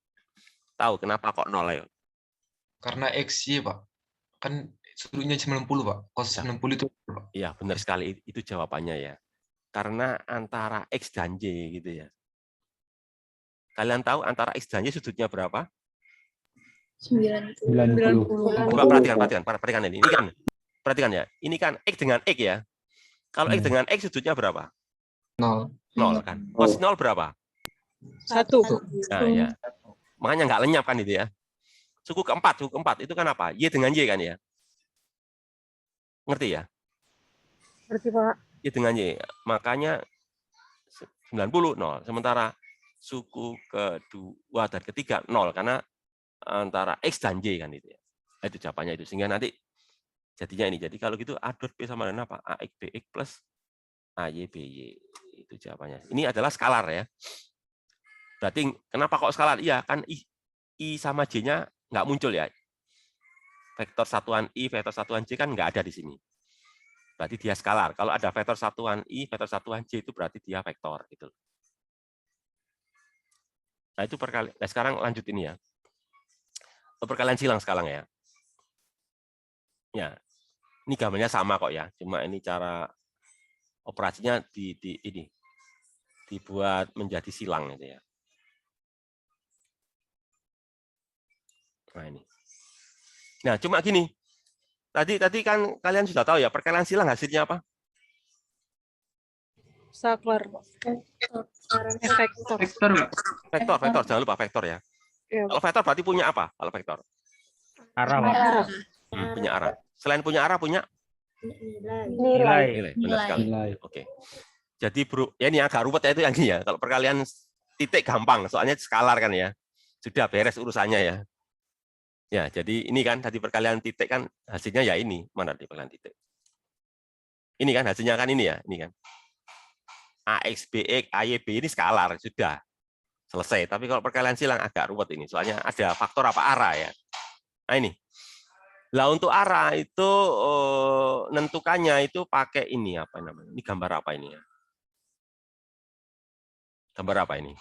Tahu kenapa kok 0 ya? Karena X, Pak. Kan sudutnya 90, Pak. Cos 60 itu, Pak. Iya, benar sekali. Itu jawabannya ya. Karena antara X dan Y gitu ya. Kalian tahu antara X dan Y sudutnya berapa? 90. Coba perhatikan ini. Ini kan, perhatikan ya. Ini kan X dengan X ya. Kalau X dengan X sudutnya berapa? 0. 0 kan. Cos 0 berapa? 1. Nah, ya. Makanya nggak lenyap kan itu ya. Suku keempat itu kan apa? Y dengan Y kan ya. Ngerti ya? Berarti, Pak. Y dengan Y. Makanya 90 0. Sementara suku kedua dan ketiga 0 karena antara X dan Y kan itu ya. Itu jawabannya itu. Sehingga nanti jadinya ini. Jadi kalau gitu A dot B sama dengan apa? AX BX plus AY BY. Itu jawabannya. Ini adalah skalar ya. Berarti kenapa kok skalar? Iya kan I sama J-nya nggak muncul ya. Vektor satuan I, vektor satuan J kan nggak ada di sini. Berarti dia skalar. Kalau ada vektor satuan I, vektor satuan J itu berarti dia vektor gitu. Nah, itu perkali. Nah, sekarang lanjut ini ya. Perkalian silang sekarang ya. Ya. Ini gambarnya sama kok ya. Cuma ini cara operasinya ini dibuat menjadi silang gitu ya. Nah, ini. Nah, cuma gini. Tadi kan kalian sudah tahu ya, perkalian silang hasilnya apa? Saklar, Pak. Vektor. Vektor, Pak. Vektor, jangan lupa vektor ya. Iya, Kalau vektor berarti punya apa? Kalau vektor Arah, Pak. Arah. punya arah. Selain punya arah, punya Nilai. nilai. Benar sekali. Nilai. Oke. Jadi bro, ya ini agak ruwet ya itu yang ini ya. Kalau perkalian titik gampang, soalnya skalar kan ya. Sudah beres urusannya ya. Ya, jadi ini kan tadi perkalian titik kan hasilnya ya ini. Mana di perkalian titik? Ini kan hasilnya kan ini ya, ini kan. AX, BX, AY, B ini skalar, sudah selesai. Tapi kalau perkalian silang agak ruwet ini, soalnya ada faktor apa arah ya. Nah ini. Lah untuk arah itu nentukannya itu pakai ini apa namanya? Ini gambar apa ini ya? Gambar apa ini?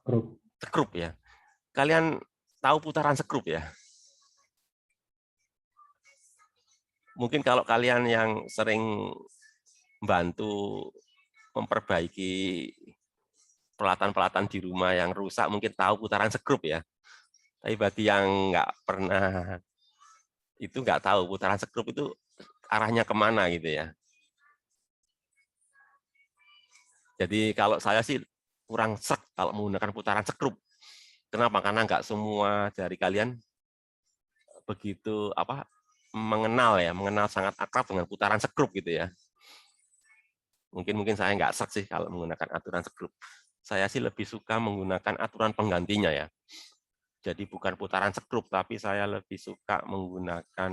Grup. Sekrup ya. Kalian tahu putaran sekrup ya? Mungkin kalau kalian yang sering membantu memperbaiki peralatan-peralatan di rumah yang rusak mungkin tahu putaran sekrup ya. Tapi bagi yang nggak pernah itu nggak tahu putaran sekrup itu arahnya kemana gitu ya. Jadi kalau saya sih kurang srek kalau menggunakan putaran sekrup. Kenapa? Karena nggak semua dari kalian begitu mengenal sangat akrab dengan putaran sekrup gitu ya. Mungkin saya nggak srek sih kalau menggunakan aturan sekrup. Saya sih lebih suka menggunakan aturan penggantinya ya. Jadi bukan putaran sekrup, tapi saya lebih suka menggunakan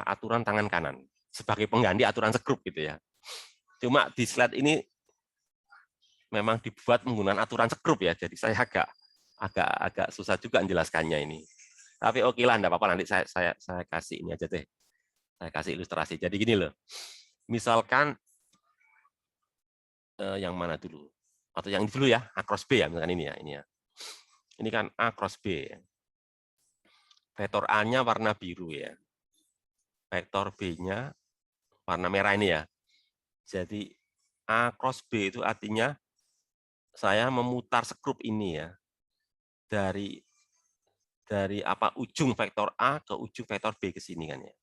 aturan tangan kanan sebagai pengganti aturan sekrup gitu ya. Cuma di slide ini memang dibuat menggunakan aturan sekrup ya, jadi saya agak susah juga menjelaskannya ini. Tapi oke lah, enggak apa-apa, nanti saya kasih ini aja deh. Saya kasih ilustrasi. Jadi gini loh. Misalkan yang mana dulu? Atau yang dulu ya, A cross B ya, misalkan ini ya. Ini kan A cross B. Vektor A-nya warna biru ya. Vektor B-nya warna merah ini ya. Jadi A cross B itu artinya saya memutar sekrup ini ya. Dari ujung vektor A ke ujung vektor B ke sini kan ya.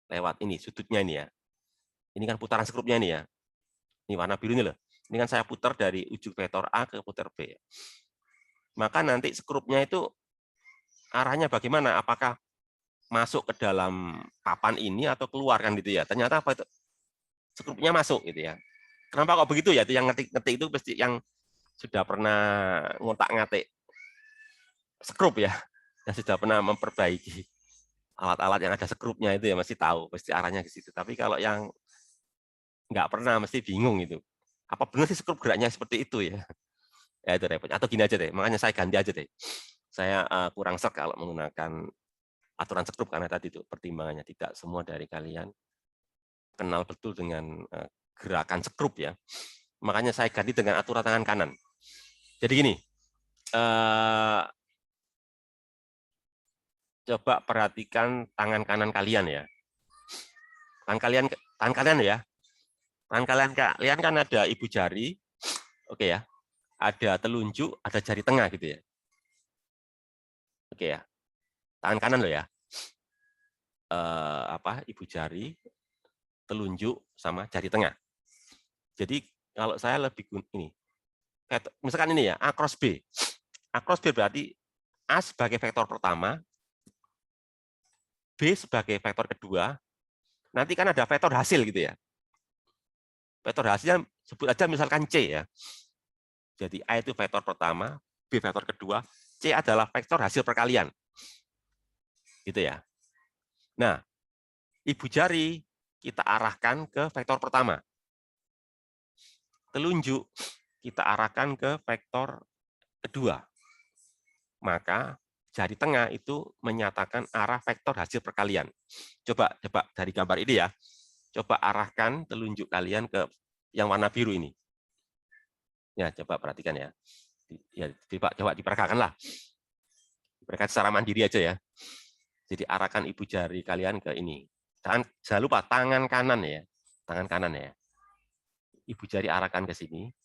Lewat ini sudutnya ini ya. Ini kan putaran sekrupnya ini ya. Ini warna biru ini loh. Ini kan saya putar dari ujung vektor A ke putar B. Maka nanti sekrupnya itu arahnya bagaimana? Apakah masuk ke dalam papan ini atau keluar kan gitu ya? Ternyata apa itu? Sekrupnya masuk gitu ya. Kenapa kok begitu ya? Itu yang ngetik itu pasti yang sudah pernah ngotak-ngatik sekrup ya. Yang sudah pernah memperbaiki alat-alat yang ada sekrupnya itu ya masih tahu pasti arahnya ke situ. Tapi kalau yang nggak pernah mesti bingung itu. Apa benar sih sekrup geraknya seperti itu ya? Ya itu repot. Atau gini aja deh, makanya saya ganti aja deh. Saya kurang sek kalau menggunakan aturan sekrup karena tadi itu pertimbangannya tidak semua dari kalian kenal betul dengan gerakan sekrup ya. Makanya saya ganti dengan aturan tangan kanan. Jadi gini, coba perhatikan tangan kanan kalian ya. Tangan kalian ya. Tangan kalian kan ada ibu jari, oke ya. Ada telunjuk, ada jari tengah gitu ya. Oke ya. Tangan kanan loh ya. Ibu jari, telunjuk sama jari tengah. Jadi kalau saya lebih ini. Misalkan ini ya, A cross B. A cross B berarti A sebagai vektor pertama, B sebagai vektor kedua, nanti kan ada vektor hasil gitu ya. Vektor hasilnya sebut aja misalkan C ya. Jadi A itu vektor pertama, B vektor kedua, C adalah vektor hasil perkalian. Gitu ya. Nah, ibu jari kita arahkan ke vektor pertama. Telunjuk kita arahkan ke vektor kedua. Maka jari tengah itu menyatakan arah vektor hasil perkalian. Coba dari gambar ini ya. Coba arahkan telunjuk kalian ke yang warna biru ini. Ya, coba perhatikan ya. Ya, coba diperagakan lah. Diperagakan secara mandiri aja ya. Jadi arahkan ibu jari kalian ke ini. Jangan lupa tangan kanan ya. Tangan kanan ya. Ibu jari arahkan ke sini.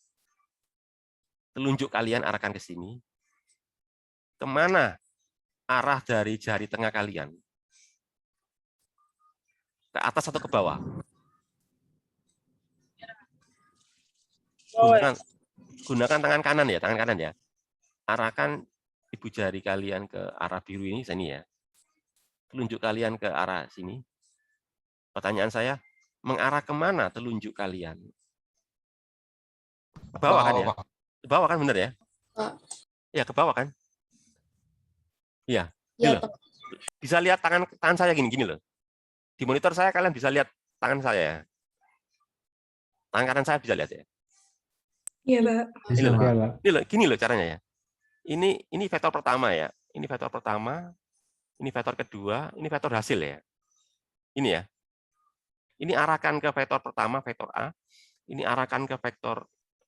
Telunjuk kalian arahkan ke sini. Kemana arah dari jari tengah kalian ke atas atau ke bawah? Gunakan tangan kanan ya, tangan kanan ya. Arahkan ibu jari kalian ke arah biru ini, sini ya. Telunjuk kalian ke arah sini. Pertanyaan saya, mengarah kemana telunjuk kalian? Ke bawah kan ya? Ke bawah kan, bener ya? Ya, ke bawah kan? Iya. Ya, Loh. Bisa lihat tangan saya gini loh. Di monitor saya kalian bisa lihat tangan saya ya. Tangan kanan saya bisa lihat ya. Iya, Pak. Ini loh. Iya, Pak. Ini loh, gini loh caranya ya. Ini vektor pertama ya. Ini vektor pertama, ini vektor kedua, ini vektor hasil ya. Ini ya. Ini arahkan ke vektor pertama, vektor A. Ini arahkan ke vektor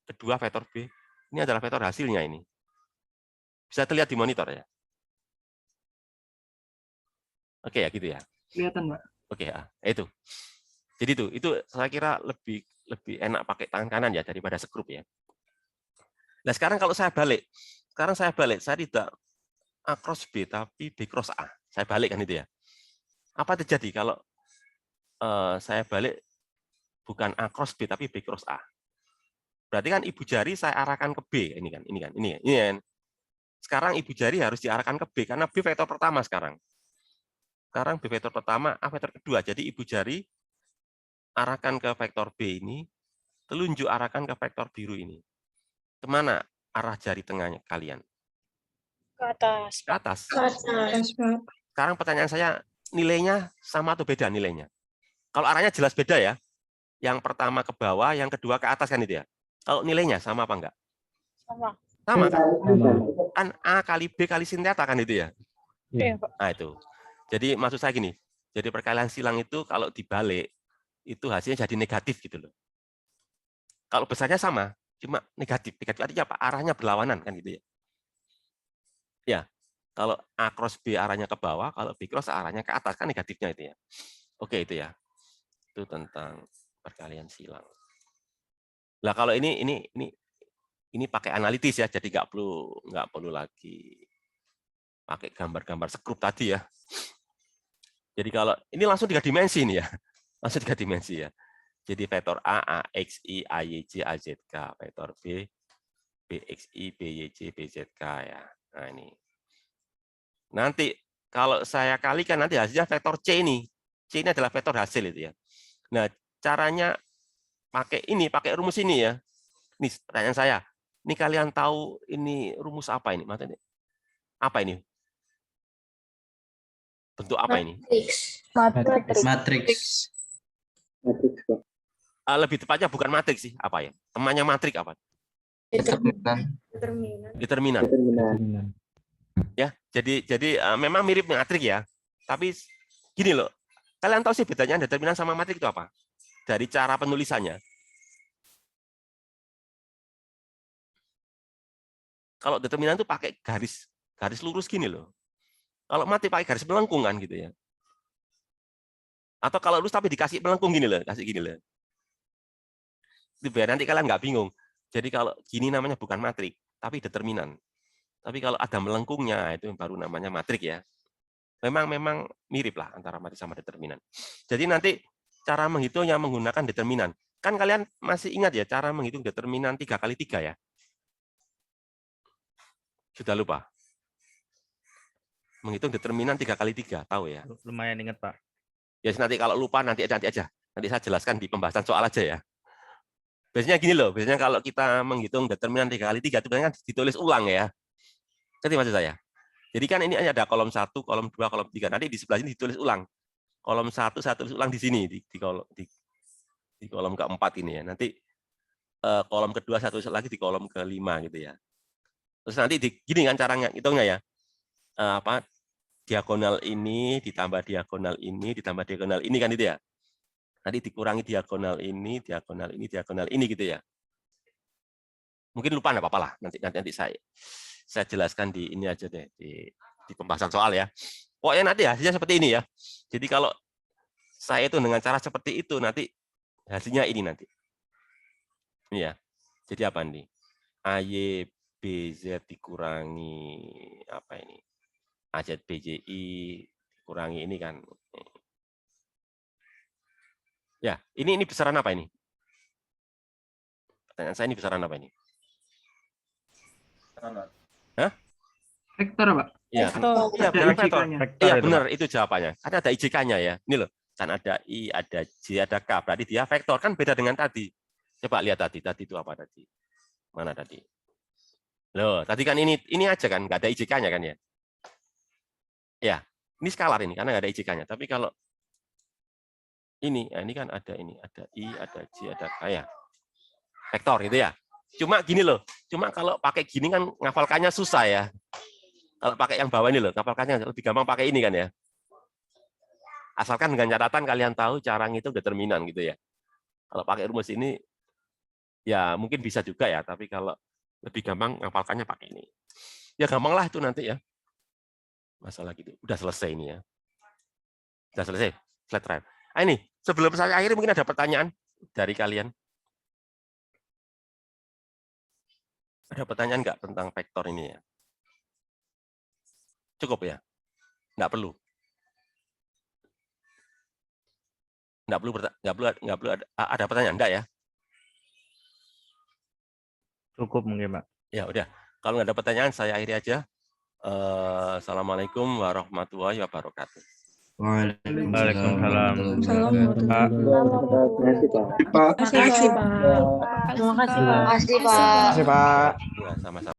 kedua, vektor B. Ini adalah vektor hasilnya ini. Bisa terlihat di monitor ya. Oke ya, gitu ya. Kelihatan, Pak. Oke ya, itu. Jadi itu saya kira lebih enak pakai tangan kanan ya daripada sekrup ya. Nah sekarang kalau saya balik, saya tidak A cross B tapi B cross A. Saya balik kan itu ya. Apa terjadi kalau saya balik bukan A cross B tapi B cross A? Berarti kan ibu jari saya arahkan ke B, ini kan. Sekarang ibu jari harus diarahkan ke B karena B vektor pertama sekarang. Sekarang B vektor pertama, A vektor kedua. Jadi ibu jari arahkan ke vektor B ini, telunjuk arahkan ke vektor biru ini. Kemana arah jari tengahnya kalian? Ke atas. Ke atas. Atas, Pak. Sekarang pertanyaan saya, nilainya sama atau beda nilainya? Kalau arahnya jelas beda ya. Yang pertama ke bawah, yang kedua ke atas kan itu ya. Kalau nilainya sama apa enggak? Sama. Sama kan? Sama. Kan A kali B kali sin theta kan itu ya. Iya, Pak. Nah itu. Jadi maksud saya gini, jadi perkalian silang itu kalau dibalik, itu hasilnya jadi negatif gitu loh. Kalau besarnya sama, cuma negatif. Negatif artinya apa? Arahnya berlawanan kan gitu ya. Ya, kalau A cross B arahnya ke bawah, kalau B cross arahnya ke atas kan negatifnya itu ya. Oke itu ya. Itu tentang perkalian silang. Lah kalau ini pakai analitis ya, jadi nggak perlu lagi pakai gambar-gambar sekrup tadi ya. Jadi kalau ini langsung 3 dimensi nih ya, langsung 3 dimensi ya. Jadi vektor A, AXI, AYJ, AZK, vektor B, BXI, BYJ, BZK ya. Nah ini. Nanti kalau saya kalikan nanti hasilnya vektor C ini. C ini adalah vektor hasil itu ya. Nah caranya pakai rumus ini ya. Nih pertanyaan saya. Ini kalian tahu ini rumus apa ini? Maksudnya apa ini? Bentuk apa ini? Matriks. Lebih tepatnya bukan matriks sih, apa ya? Temannya matrik apa? Determinan. Ya, jadi memang mirip matrik ya. Tapi gini loh, kalian tahu sih bedanya determinan sama matrik itu apa? Dari cara penulisannya. Kalau determinan itu pakai garis lurus gini loh. Kalau matrik pakai garis melengkung kan gitu ya. Atau kalau lurus tapi dikasih melengkung gini loh, kasih gini loh. Itu biar nanti kalian nggak bingung. Jadi kalau gini namanya bukan matrik, tapi determinan. Tapi kalau ada melengkungnya itu baru namanya matrik ya. Memang mirip lah antara matrik sama determinan. Jadi nanti cara menghitungnya menggunakan determinan. Kan kalian masih ingat ya cara menghitung determinan 3 kali 3 ya? Sudah lupa? Menghitung determinan 3 kali 3, tahu ya? Lumayan ingat, Pak. Ya nanti kalau lupa nanti aja. Nanti saya jelaskan di pembahasan soal aja ya. Biasanya gini loh, biasanya kalau kita menghitung determinan 3 kali 3 itu kan ditulis ulang ya. Ngerti maksud saya? Jadi kan ini ada kolom 1, kolom 2, kolom 3. Nanti di sebelah sini ditulis ulang. Kolom 1 saya tulis ulang di sini di kolom keempat ini ya. Nanti kolom kedua saya tulis lagi di kolom kelima gitu ya. Terus nanti gini kan caranya hitungnya ya. Diagonal ini ditambah diagonal ini kan itu ya. Nanti dikurangi diagonal ini gitu ya. Mungkin lupa enggak apa-apa lah. Nanti saya jelaskan di ini aja deh di pembahasan soal ya. Pokoknya nanti hasilnya seperti ini ya. Jadi kalau saya itu dengan cara seperti itu nanti hasilnya ini nanti. Ini ya. Jadi apa nih? AY BZ dikurangi apa ini? AZBJI, kurangi ini kan. Ya, ini besaran apa ini? Pertanyaan saya ini besaran apa ini? Hah? Vektor, Pak. Iya, Vektor. iya, benar, vektor. IJK-nya. Vektor Iya itu, benar, Pak. itu jawabannya. Kan ada IJK-nya ya. Ini loh, kan ada I, ada J, ada K. Berarti dia vektor, kan beda dengan tadi. Coba lihat tadi itu apa tadi? Mana tadi? Loh, tadi kan ini aja kan, nggak ada IJK-nya kan ya? Ya, ini skalar ini, karena nggak ada IJK-nya. Tapi kalau ini kan ada I, ada J, ada K ya. Vektor gitu ya. Cuma gini loh, cuma kalau pakai gini kan ngafalkannya susah ya. Kalau pakai yang bawah ini loh, ngafalkannya lebih gampang pakai ini kan ya. Asalkan dengan catatan kalian tahu cara ngitung determinan gitu ya. Kalau pakai rumus ini, ya mungkin bisa juga ya, tapi kalau lebih gampang ngafalkannya pakai ini. Ya gampang lah itu nanti ya. Masalah gitu. Udah selesai ini ya. Udah selesai. Flat drive. Ini, sebelum saya akhiri mungkin ada pertanyaan dari kalian. Ada pertanyaan nggak tentang vektor ini ya? Cukup ya? Nggak perlu? Nggak perlu ada pertanyaan? Enggak ya? Cukup mungkin, Pak. Ya udah. Kalau nggak ada pertanyaan, saya akhiri aja. Assalamualaikum warahmatullahi wabarakatuh. Waalaikumsalam. Waalaikumsalam. Pak. Terima kasih, Pak. Terima kasih, Pak. Makasih, Pak. Terima kasih, Pak. Ya, sama-sama.